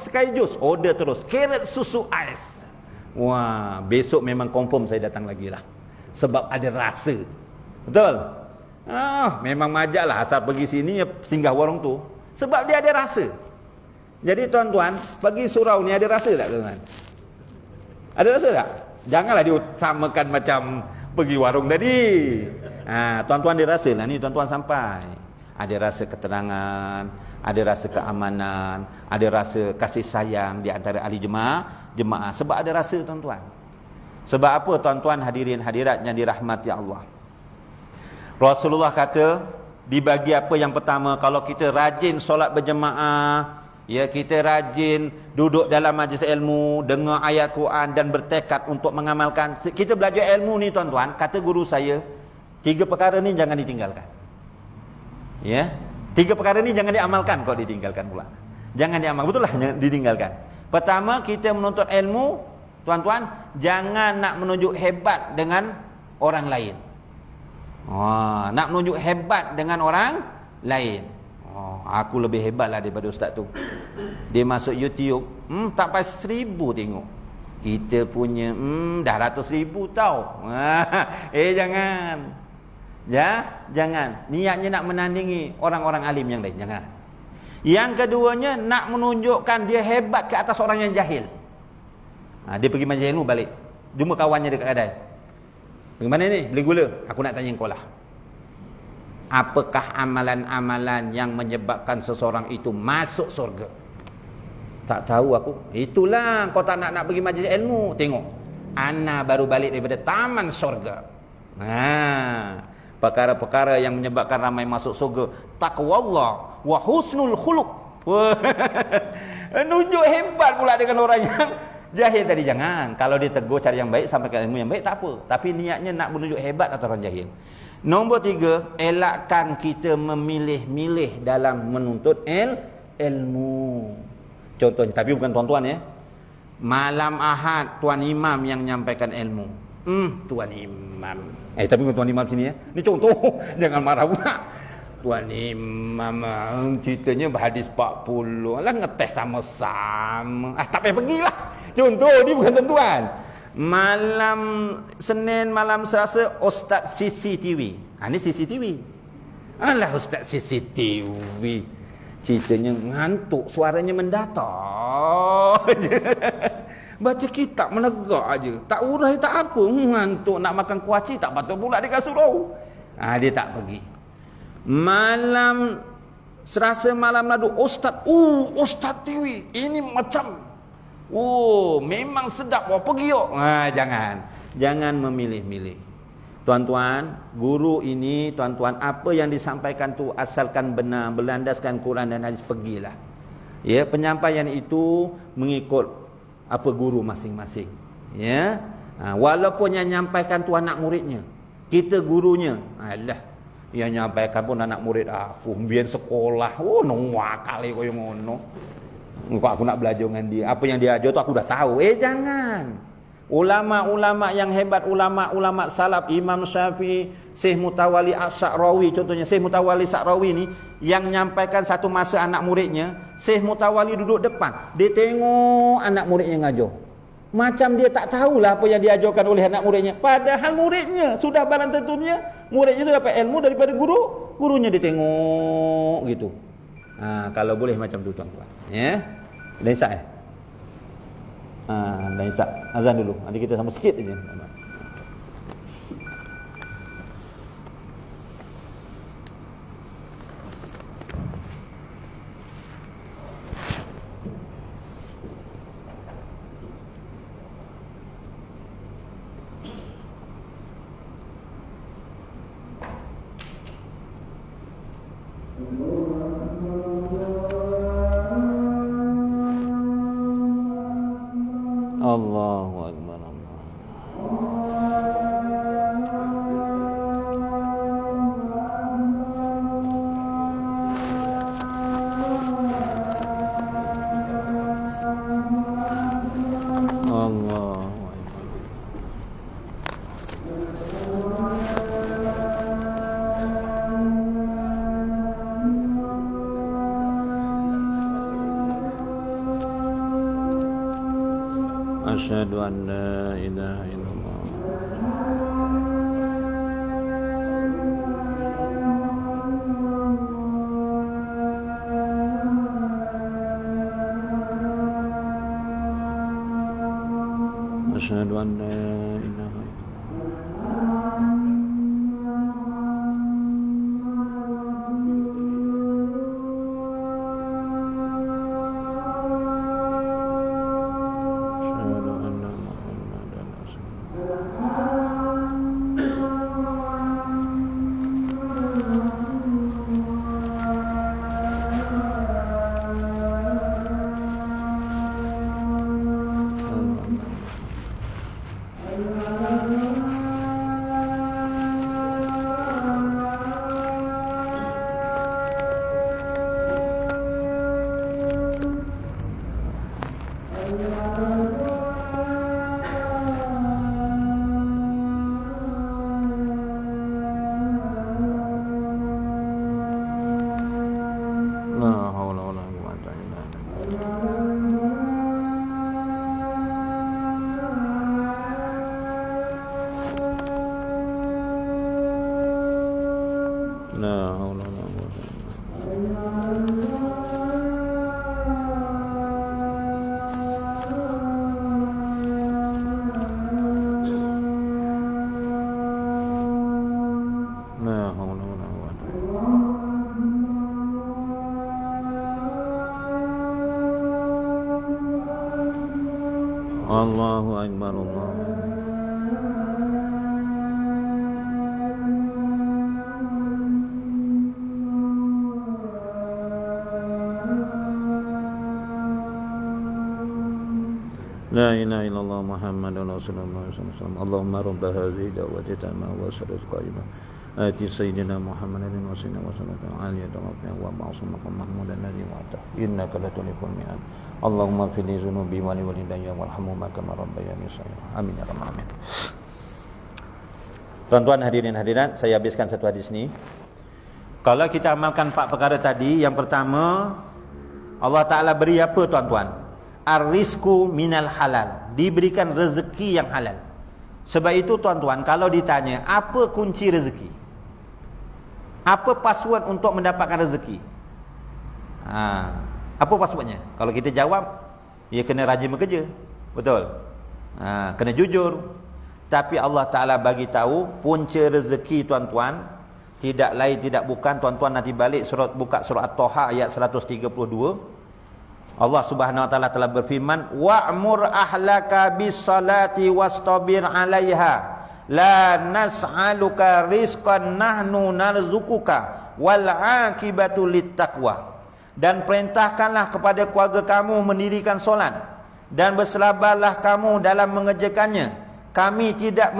sky juice, order terus. Carrot susu ais. Wah, besok memang confirm saya datang lagi lah. Sebab ada rasa. Betul? Memang majaklah asal pergi sini singgah warung tu. Sebab dia ada rasa. Jadi tuan-tuan, pergi surau ni ada rasa tak tuan-tuan? Ada rasa tak? Janganlah disamakan macam pergi warung tadi. Tuan-tuan dia rasa lah ni, tuan-tuan sampai. Ada rasa ketenangan, ada rasa keamanan, ada rasa kasih sayang di antara ahli jemaah. Sebab ada rasa tuan-tuan. Sebab apa tuan-tuan hadirin hadirat yang dirahmati Allah? Rasulullah kata, dibagi apa yang pertama, kalau kita rajin solat berjemaah, ya, kita rajin duduk dalam majlis ilmu, dengar ayat Quran dan bertekad untuk mengamalkan. Kita belajar ilmu ni tuan-tuan, kata guru saya, 3 perkara ni jangan ditinggalkan. Ya, 3 perkara ni jangan diamalkan kalau ditinggalkan pula. Jangan diamal, betul lah jangan ditinggalkan. Pertama, kita menuntut ilmu, tuan-tuan, jangan nak menunjuk hebat dengan orang lain. Nak menunjuk hebat dengan orang lain. Aku lebih hebat lah daripada ustaz tu. Dia masuk YouTube, tak pas 1000 tengok. Kita punya dah ratus ribu tau. Jangan. Jangan. Niatnya nak menandingi orang-orang alim yang lain, jangan. Yang keduanya, nak menunjukkan dia hebat ke atas orang yang jahil. Dia pergi majlis ilmu balik, jumpa kawannya dekat kedai. Bagaimana ni? Beli gula. Aku nak tanya kau lah. Apakah amalan-amalan yang menyebabkan seseorang itu masuk surga? Tak tahu aku. Itulah kau tak nak pergi majlis ilmu. Tengok, ana baru balik daripada taman surga. Perkara-perkara yang menyebabkan ramai masuk surga, taqwallah wa husnul khuluq. Nunjuk hebat pula dengan orang yang jahil tadi. Jangan. Kalau dia tegur cari yang baik, sampaikan ilmu yang baik, tak apa. Tapi niatnya nak menunjuk hebat atas orang jahil. Nombor 3, elakkan kita memilih-milih dalam menuntut ilmu. Contohnya, tapi bukan tuan-tuan ya. Malam Ahad tuan imam yang menyampaikan ilmu. Tuan imam. Tapi bukan tuan imam sini ya. Ni contoh, jangan marah pula. Tuan imam ceritanya berhadis 40. Alah, ngetes sama-sama. Tak payah pergilah. Contoh, ni bukan tuan-tuan. Malam Senin, malam Selasa Ustaz CCTV. Ini CCTV. Alah Ustaz CCTV. Ceritanya ngantuk, suaranya mendatar. Baca kitab menegak aja. Tak urai tak apa. Ngantuk nak makan kuaci tak patut pula dia suruh. Dia tak pergi. Malam Selasa, malam Radu Ustaz. Ustaz TV. Ini macam. Memang sedap. Pergi yuk. Jangan memilih-milih. Tuan-tuan, guru ini, tuan-tuan, apa yang disampaikan tu asalkan benar, berlandaskan Quran dan hadis, pergilah. Ya, penyampaian itu mengikut apa guru masing-masing. Ya. Walaupun yang nyampaikan tu anak muridnya, kita gurunya, alah, yang nyampaikan pun anak murid aku, biar sekolah, nongwa kali koyo ngono. Engkau aku nak belajar dengan dia. Apa yang dia ajar tu aku dah tahu. Jangan. Ulama-ulama yang hebat, ulama-ulama salaf, Imam Syafi'i, Syekh Mutawalli As-Sa'rawi, contohnya Syekh Mutawalli As-Sa'rawi ni yang nyampaikan satu masa anak muridnya, Syekh Mutawalli duduk depan, dia tengok anak muridnya ngajar. Macam dia tak tahulah apa yang diajarkan oleh anak muridnya. Padahal muridnya sudah barang tentunya muridnya tu dapat ilmu daripada guru, gurunya dia tengok gitu. Kalau boleh macam tu tuan-tuan. Ya. Lain sah dan Isyak azan dulu. Nanti kita sama sikit aja. Allahu Akbar. Asyhadu an la ilaha illallah. Asyhadu an la ilaha Allahu Akbar. La ilaha illallah Muhammadur Rasulullah sallallahu alaihi wasallam. Allahumma rabb hadhihi da'wati tamma wa salatul qaimah. Ati sayyidina Muhammadin wa sallallahu alaihi wasallam aliyatan wa ma'sumakum mahmudan ladzi wa'ata. Innaka latuliful mi'ad. Allahumma fili dzunubi wa li walidayya warhamhuma kama rabbayani shaghira. Amin ya rabbal alamin. Tuan-tuan hadirin hadirat, saya habiskan satu hadis ni. Kalau kita amalkan 4 perkara tadi, yang pertama, Allah Ta'ala beri apa tuan-tuan? ar-rizqu minal halal, diberikan rezeki yang halal. Sebab itu tuan-tuan, kalau ditanya apa kunci rezeki, apa password untuk mendapatkan rezeki, apa passwordnya? Kalau kita jawab, ya kena rajin bekerja, betul, kena jujur. Tapi Allah Ta'ala bagi tahu punca rezeki tuan-tuan tidak lain tidak bukan, tuan-tuan nanti balik buka surah At-Taha ayat 132. Allah Subhanahu wa taala telah berfirman, wa'mur ahlaka bis-salati wastabir 'alaiha la nas'aluka rizqan nahnu narzuquka wal 'aqibatu littaqwa. Dan perintahkanlah kepada keluarga kamu mendirikan solat dan bersabarlah kamu dalam mengerjakannya. Kami tidak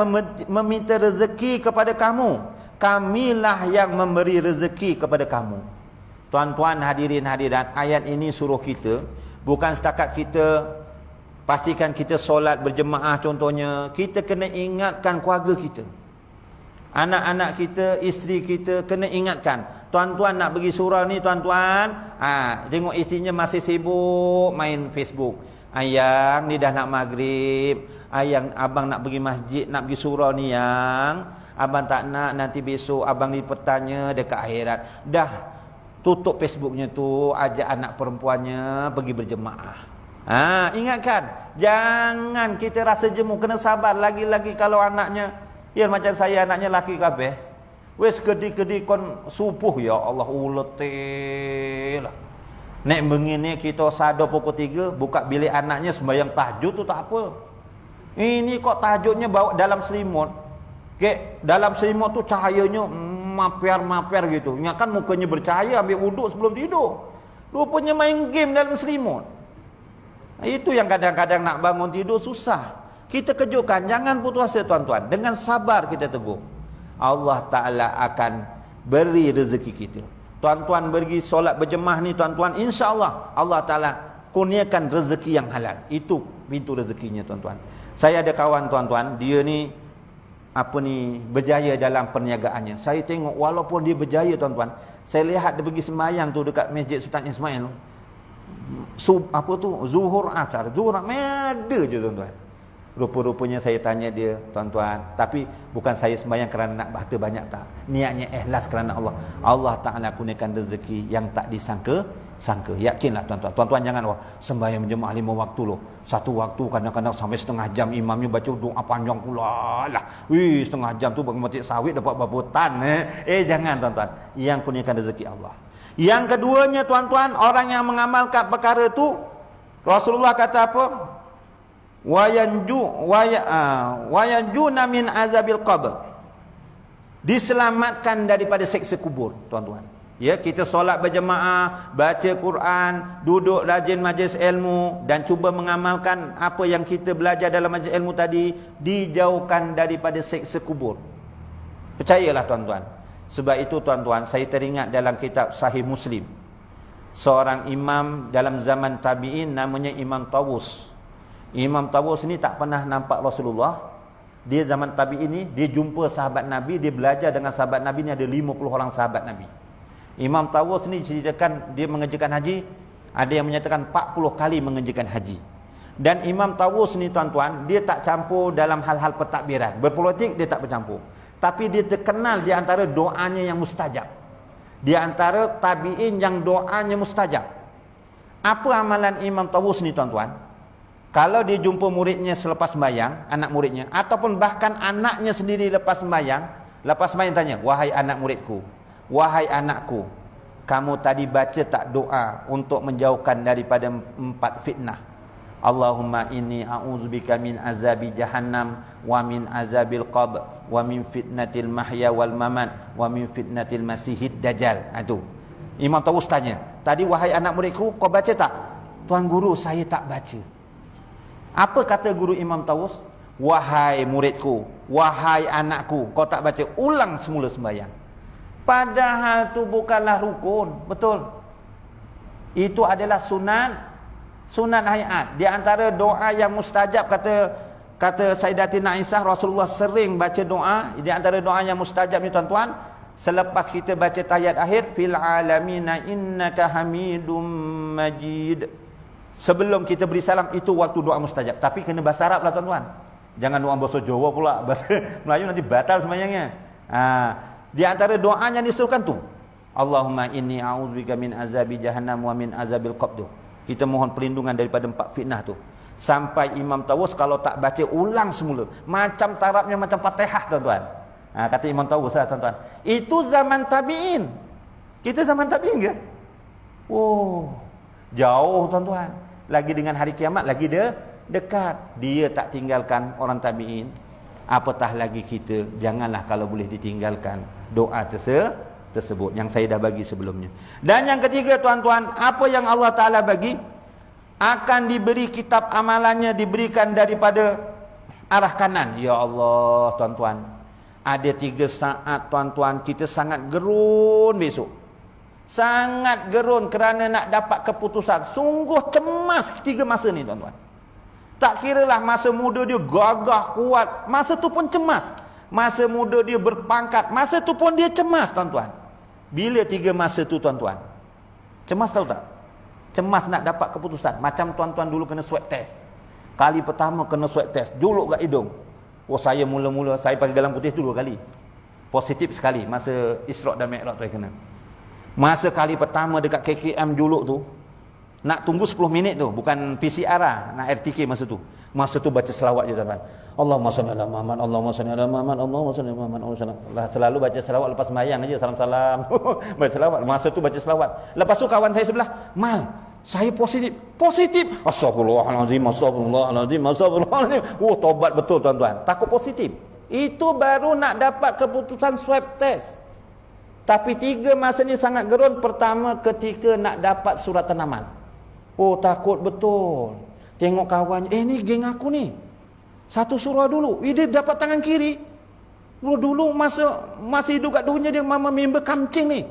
meminta rezeki kepada kamu, kamilah yang memberi rezeki kepada kamu. Tuan-tuan hadirin hadirat, ayat ini suruh kita bukan setakat kita pastikan kita solat berjemaah contohnya, kita kena ingatkan keluarga kita, anak-anak kita, isteri kita kena ingatkan. Tuan-tuan nak pergi surau ni tuan-tuan, tengok isterinya masih sibuk main Facebook. Ayang ni dah nak maghrib, ayang abang nak pergi masjid, nak pergi surau ni yang abang tak nak nanti besok abang dipertanya dekat akhirat. Dah tutup Facebooknya tu, ajak anak perempuannya pergi berjemaah. Ingatkan, jangan kita rasa jemu, kena sabar. Lagi-lagi kalau anaknya, ya macam saya anaknya laki kabeh, wes kedi-kedi kon subuh, ya Allah uletil lah. Nek begini kita sadar pukul 3, buka bilik anaknya sembahyang tahajud tu tak apa. Ini kok tahajudnya bawa dalam selimut. Dalam selimut tu cahayanya maper-maper gitu. Ingatkan mukanya bercahaya, ambil wuduk sebelum tidur. Rupanya main game dalam selimut. Itu yang kadang-kadang nak bangun tidur susah. Kita kejutkan, jangan putus asa tuan-tuan. Dengan sabar kita teguh, Allah Ta'ala akan beri rezeki kita. Tuan-tuan pergi solat berjemaah ni tuan-tuan, insya-Allah Allah Ta'ala kurniakan rezeki yang halal. Itu pintu rezekinya tuan-tuan. Saya ada kawan tuan-tuan, dia ni berjaya dalam perniagaannya. Saya tengok walaupun dia berjaya tuan-tuan, saya lihat dia pergi sembahyang tu dekat Masjid Sultan Ismail tu. Zuhur asar, zuhur ada je tuan-tuan. Rupa-rupanya saya tanya dia, tuan-tuan, tapi bukan saya sembahyang kerana nak harta banyak, tak. Niatnya ikhlas kerana Allah. Allah Ta'ala kurniakan rezeki yang tak disangka. Yakinlah tuan-tuan. Tuan-tuan jangan sembahyang berjemaah 5 waktu loh. Satu waktu kadang-kadang sampai setengah jam imamnya baca doa panjang pula lah. Setengah jam tu bagi metik sawit dapat berapa tan. Jangan tuan-tuan. Yang kurniakan rezeki Allah. Yang keduanya tuan-tuan, orang yang mengamalkan perkara tu, Rasulullah kata apa? Wayanjuna min azabil qabr, diselamatkan daripada siksa kubur tuan-tuan. Ya, kita solat berjemaah, baca Quran, duduk rajin majlis ilmu dan cuba mengamalkan apa yang kita belajar dalam majlis ilmu tadi, dijauhkan daripada siksa kubur. Percayalah tuan-tuan. Sebab itu tuan-tuan, saya teringat dalam kitab Sahih Muslim, seorang imam dalam zaman tabi'in namanya Imam Tawus. Imam Tawus ni tak pernah nampak Rasulullah. Dia zaman tabi'in ni, dia jumpa sahabat Nabi, dia belajar dengan sahabat Nabi ni, ada 50 orang sahabat Nabi. Imam Tawus ni ceritakan dia mengerjakan haji, ada yang menyatakan 40 kali mengerjakan haji. Dan Imam Tawus ni tuan-tuan, dia tak campur dalam hal-hal pentadbiran. Berpolitik dia tak bercampur. Tapi dia terkenal di antara doanya yang mustajab. Di antara tabi'in yang doanya mustajab. Apa amalan Imam Tawus ni tuan-tuan? Kalau dia jumpa muridnya selepas sembahyang, anak muridnya, ataupun bahkan anaknya sendiri lepas sembahyang tanya, wahai anak muridku, wahai anakku, kamu tadi baca tak doa untuk menjauhkan daripada 4 fitnah? Allahumma inni a'udzubika min azabi jahannam wa min azabil qabr wa min fitnatil mahya wal mamat wa min fitnatil masihid dajjal. Itu Imam Tawus tanya, tadi wahai anak muridku, kau baca tak? Tuan guru, saya tak baca. Apa kata guru Imam Tawus? Wahai muridku, wahai anakku, kau tak baca, ulang semula sembahyang. Padahal itu bukanlah rukun, betul? Itu adalah sunat hayat. Di antara doa yang mustajab, kata Sayyidatina Aisyah, Rasulullah sering baca doa. Di antara doa yang mustajab ni tuan-tuan, selepas kita baca tahiyat akhir, fil alamina innaka hamidum majid, Sebelum kita beri salam, itu waktu doa mustajab. Tapi kena bahasa Arab lah tuan-tuan. Jangan doa bahasa Jawa pula. Bahasa Melayu nanti batal sembahyangnya. Di antara doanya disuruhkan tu, Allahumma inni a'udzubika min azabi jahannam wa min azabil qabr. Kita mohon perlindungan daripada 4 fitnah tu. Sampai Imam Tawus kalau tak baca ulang semula. Macam tarabnya macam Fatihah tuan-tuan. Kata Imam Tawus lah tuan-tuan. Itu zaman tabi'in. Kita zaman tabi'in ke? Oh, jauh tuan-tuan. Lagi dengan hari kiamat lagi dekat. Dia tak tinggalkan orang tabi'in. Apatah lagi kita. Janganlah kalau boleh ditinggalkan doa tersebut yang saya dah bagi sebelumnya. Dan yang ketiga tuan-tuan, apa yang Allah Ta'ala bagi akan diberi kitab amalannya, diberikan daripada arah kanan. Ya Allah tuan-tuan, ada 3 saat tuan-tuan kita sangat gerun besok. Sangat gerun kerana nak dapat keputusan. Sungguh cemas 3 masa ni tuan-tuan. Tak kiralah masa muda dia gagah kuat, masa tu pun cemas. Masa muda dia berpangkat, masa tu pun dia cemas tuan-tuan. Bila 3 masa tu tuan-tuan? Cemas tahu tak? Cemas nak dapat keputusan. Macam tuan-tuan dulu kena swab test. Kali pertama kena swab test, juluk kat hidung. Oh, saya mula-mula saya pakai galang putih tu 2 kali. Positif sekali masa Isra' dan Mi'raj tu saya kena. Masa kali pertama dekat KKM juluk tu, nak tunggu 10 minit tu, bukan PCR lah, nak RTK masa tu. Masa tu baca selawat je tuan-tuan. Allahumma salli ala Muhammad, Allahumma salli ala Muhammad, Allahumma salli ala Muhammad, Allahumma salli. Lah selalu baca selawat lepas sembahyang aja, salam-salam. Baca selawat, masa tu baca selawat. Lepas tu kawan saya sebelah, "Mal, saya positif." Positif. Astagfirullahalazim, astagfirullahalazim, astagfirullahalazim. Oh, tobat betul tuan-tuan. Takut positif. Itu baru nak dapat keputusan swab test. Tapi 3 masa ni sangat gerun. Pertama ketika nak dapat suratan amal. Oh, takut betul. Tengok kawan, ni geng aku ni. Satu surah dulu. Dia dapat tangan kiri. Dulu masa hidup kat dunia dia member kamcing ni.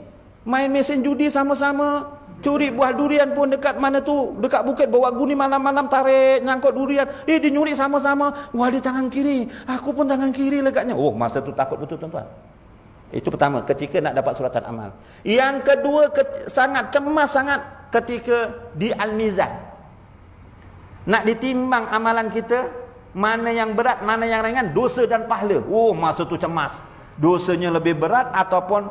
Main mesin judi sama-sama. Curi buah durian pun dekat mana tu, dekat bukit Bawak Guni, malam-malam tarik nyangkut durian. Dia nyuri sama-sama. Wah, dia tangan kiri. Aku pun tangan kiri lekatnya. Oh, masa tu takut betul tuan-tuan. Itu pertama, ketika nak dapat suratan amal. Yang kedua, sangat cemas sangat ketika di Al-Mizan. Nak ditimbang amalan kita, mana yang berat, mana yang ringan, dosa dan pahala. Oh, masa tu cemas. Dosanya lebih berat ataupun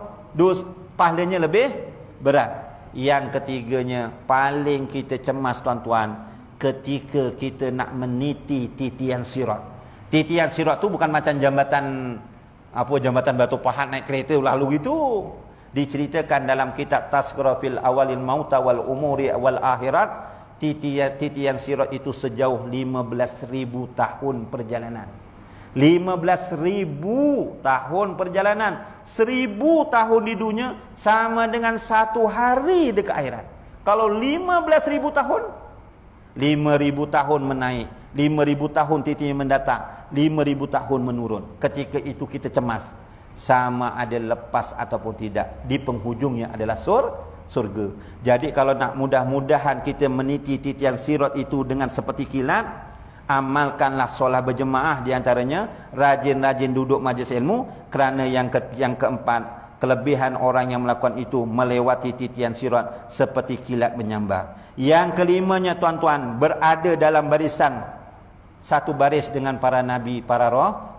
pahalanya lebih berat. Yang ketiganya, paling kita cemas tuan-tuan, ketika kita nak meniti titian sirat. Titian sirat tu bukan macam jambatan batu pahat naik kereta lalu gitu. Diceritakan dalam kitab Tazkirah fil Awalil Mauta wal Umuri wal Akhirat, titian sirat itu sejauh 15,000 tahun perjalanan. 15,000 tahun perjalanan. 1,000 tahun di dunia sama dengan 1 hari dekat akhirat. Kalau 15,000 tahun, 5,000 tahun menaik, 5,000 tahun titinya mendatang, 5,000 tahun menurun. Ketika itu kita cemas, sama ada lepas ataupun tidak. Di penghujungnya adalah surga. Jadi kalau nak mudah-mudahan kita meniti titian sirat itu dengan seperti kilat, amalkanlah solat berjemaah di antaranya, rajin-rajin duduk majlis ilmu, kerana yang keempat, kelebihan orang yang melakukan itu melewati titian sirat seperti kilat menyambar. Yang kelimanya tuan-tuan, berada dalam barisan, satu baris dengan para nabi, para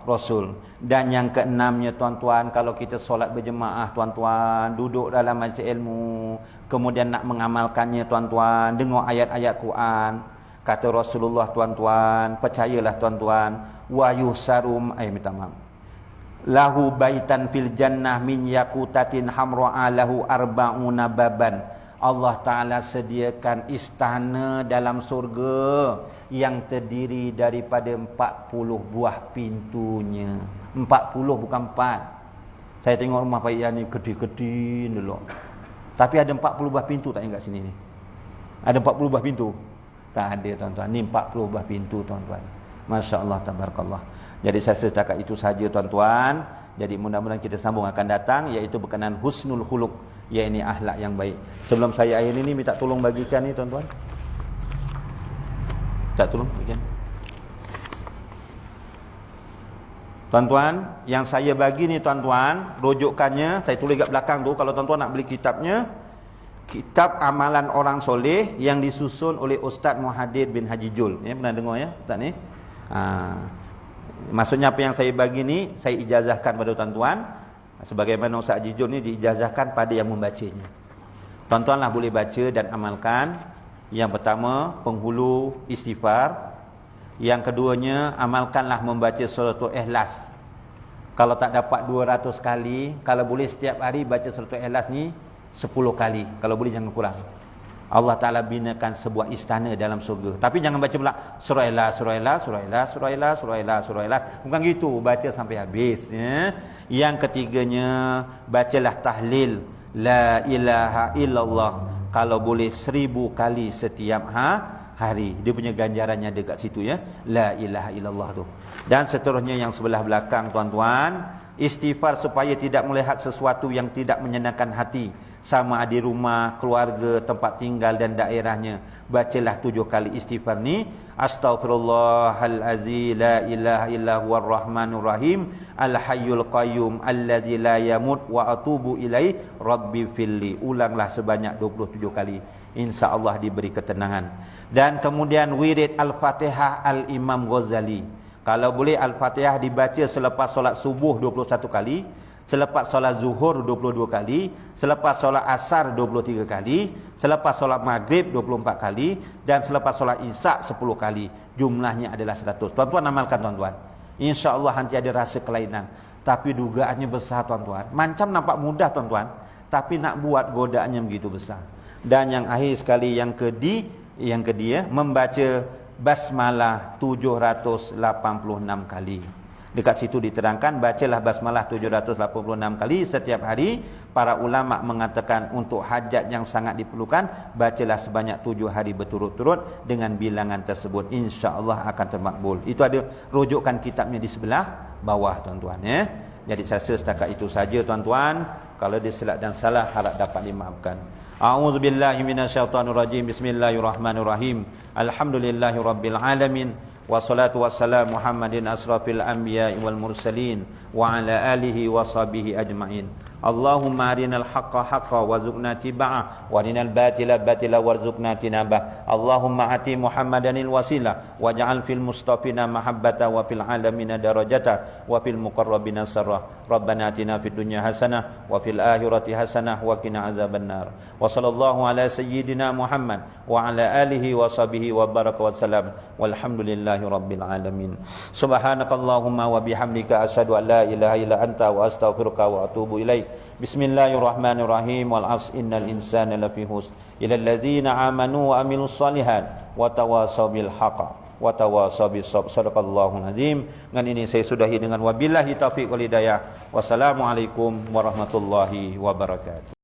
rasul. Dan yang keenamnya tuan-tuan, kalau kita solat berjemaah tuan-tuan, duduk dalam majlis ilmu, kemudian nak mengamalkannya tuan-tuan, dengar ayat-ayat Quran. Kata Rasulullah tuan-tuan, percayalah tuan-tuan, wa yusarum minta maaf. Lahu baitan fil jannah min yakutatin hamra'a lahu arba'una baban. Allah Ta'ala sediakan istana dalam surga yang terdiri daripada 40 buah pintunya. 40 bukan 4. Saya tengok rumah Pak Ian ni gede-gede dulu. Tapi ada 40 buah pintu tak ingat sini ni? Ada 40 buah pintu? Tak ada tuan-tuan. Ni 40 buah pintu tuan-tuan. Masya Allah, tabarakallah. Jadi saya setakat itu saja tuan-tuan. Jadi mudah-mudahan kita sambung akan datang, iaitu berkenaan husnul khuluq, iaitu akhlak yang baik. Sebelum saya akhir ini, minta tolong bagikan ni tuan-tuan. Tak tolong bagikan. Tuan-tuan, yang saya bagi ni tuan-tuan, rujukannya saya tulis kat belakang tu. Kalau tuan-tuan nak beli kitabnya, kitab amalan orang soleh yang disusun oleh Ustaz Muhadir bin Haji Jul. Ya, pernah dengar ya Ustaz ni? Maksudnya apa yang saya bagi ni saya ijazahkan pada tuan-tuan, sebagaimana Ustaz Haji Jul ni diijazahkan pada yang membacanya. Tuan-tuanlah boleh baca dan amalkan. Yang pertama, penghulu istighfar. Yang keduanya, amalkanlah membaca suratul Ikhlas. Kalau tak dapat 200 kali, kalau boleh setiap hari baca suratul Ikhlas ni 10 kali. Kalau boleh jangan kurang. Allah Ta'ala binakan sebuah istana dalam surga. Tapi jangan baca pula surah Ikhlas, surah Ikhlas, surah Ikhlas, surah Ikhlas, surah Ikhlas, surah Ikhlas. Bukan gitu, baca sampai habis. Ya. Yang ketiganya, bacalah tahlil la ilaha illallah. Kalau boleh 1000 kali setiap hari. Dia punya ganjarannya dekat situ ya. La ilaha illallah tu. Dan seterusnya yang sebelah belakang tuan-tuan, istighfar supaya tidak melihat sesuatu yang tidak menyenangkan hati, sama di rumah, keluarga, tempat tinggal dan daerahnya. Bacalah 7 kali istighfar ni. Astaghfirullahalazim la ilaha illa huwar rahmanur rahim al hayyul qayyum allazi la yamut wa atubu ilaihi rabbi filli. Ulanglah sebanyak 27 kali. InsyaAllah diberi ketenangan. Dan kemudian wirid Al-Fatihah Al-Imam Ghazali. Kalau boleh Al-Fatihah dibaca selepas solat subuh 21 kali, selepas solat zuhur 22 kali, selepas solat asar 23 kali, selepas solat maghrib 24 kali, dan selepas solat isyak 10 kali. Jumlahnya adalah 100. Tuan-tuan amalkan tuan-tuan. InsyaAllah nanti ada rasa kelainan. Tapi dugaannya besar tuan-tuan. Macam nampak mudah tuan-tuan, tapi nak buat godaannya begitu besar. Dan yang akhir sekali yang kedua, membaca basmalah 786 kali. Dekat situ diterangkan, bacalah basmalah 786 kali setiap hari. Para ulama mengatakan untuk hajat yang sangat diperlukan, bacalah sebanyak 7 hari berturut-turut dengan bilangan tersebut. InsyaAllah akan termakbul. Itu ada rujukan kitabnya di sebelah bawah tuan-tuan ya. Jadi saya rasa setakat itu saja tuan-tuan. Kalau dia silap dan salah, harap dapat dimaafkan. A'udzubillahi minasyaitonirrajim. Bismillahirrahmanirrahim. Alhamdulillahirabbil alamin. Wassalatu wassalamu Muhammadin asrafil anbiya'i wal mursalin wa ala alihi wa sahbihi ajma'in. Allahumma arinal haqqa haqqa warzuqna tiba'ah wa arinal batila batila warzuqna tinabah. Allahumma ati Muhammadanil wasilah waj'al fil mustafina mahabbata wa fil alamina darajata wa fil muqarrabina sarrah. Rabbana atina fid dunya hasanah wa fil akhirati hasanah wa qina azabannar. Wa sallallahu ala sayyidina Muhammad wa ala alihi wa sahbihi wa baraka wa salam. Walhamdulillahi rabbil alamin. Subhanakallahumma wa bihamdika asyhadu an la ilaha illa anta wa astaghfiruka wa atubu ilaik. Bismillahirrahmanirrahim. Wal 'asr innal insana lafi khusr illa allazina amanu wa amilus solihat wa tawasaw bil haqq wa tawasaw bis sabr. Sadaqallahul azim. Dengan ini saya sudahi dengan wabillahi taufiq wal hidayah. Wassalamualaikum warahmatullahi wabarakatuh.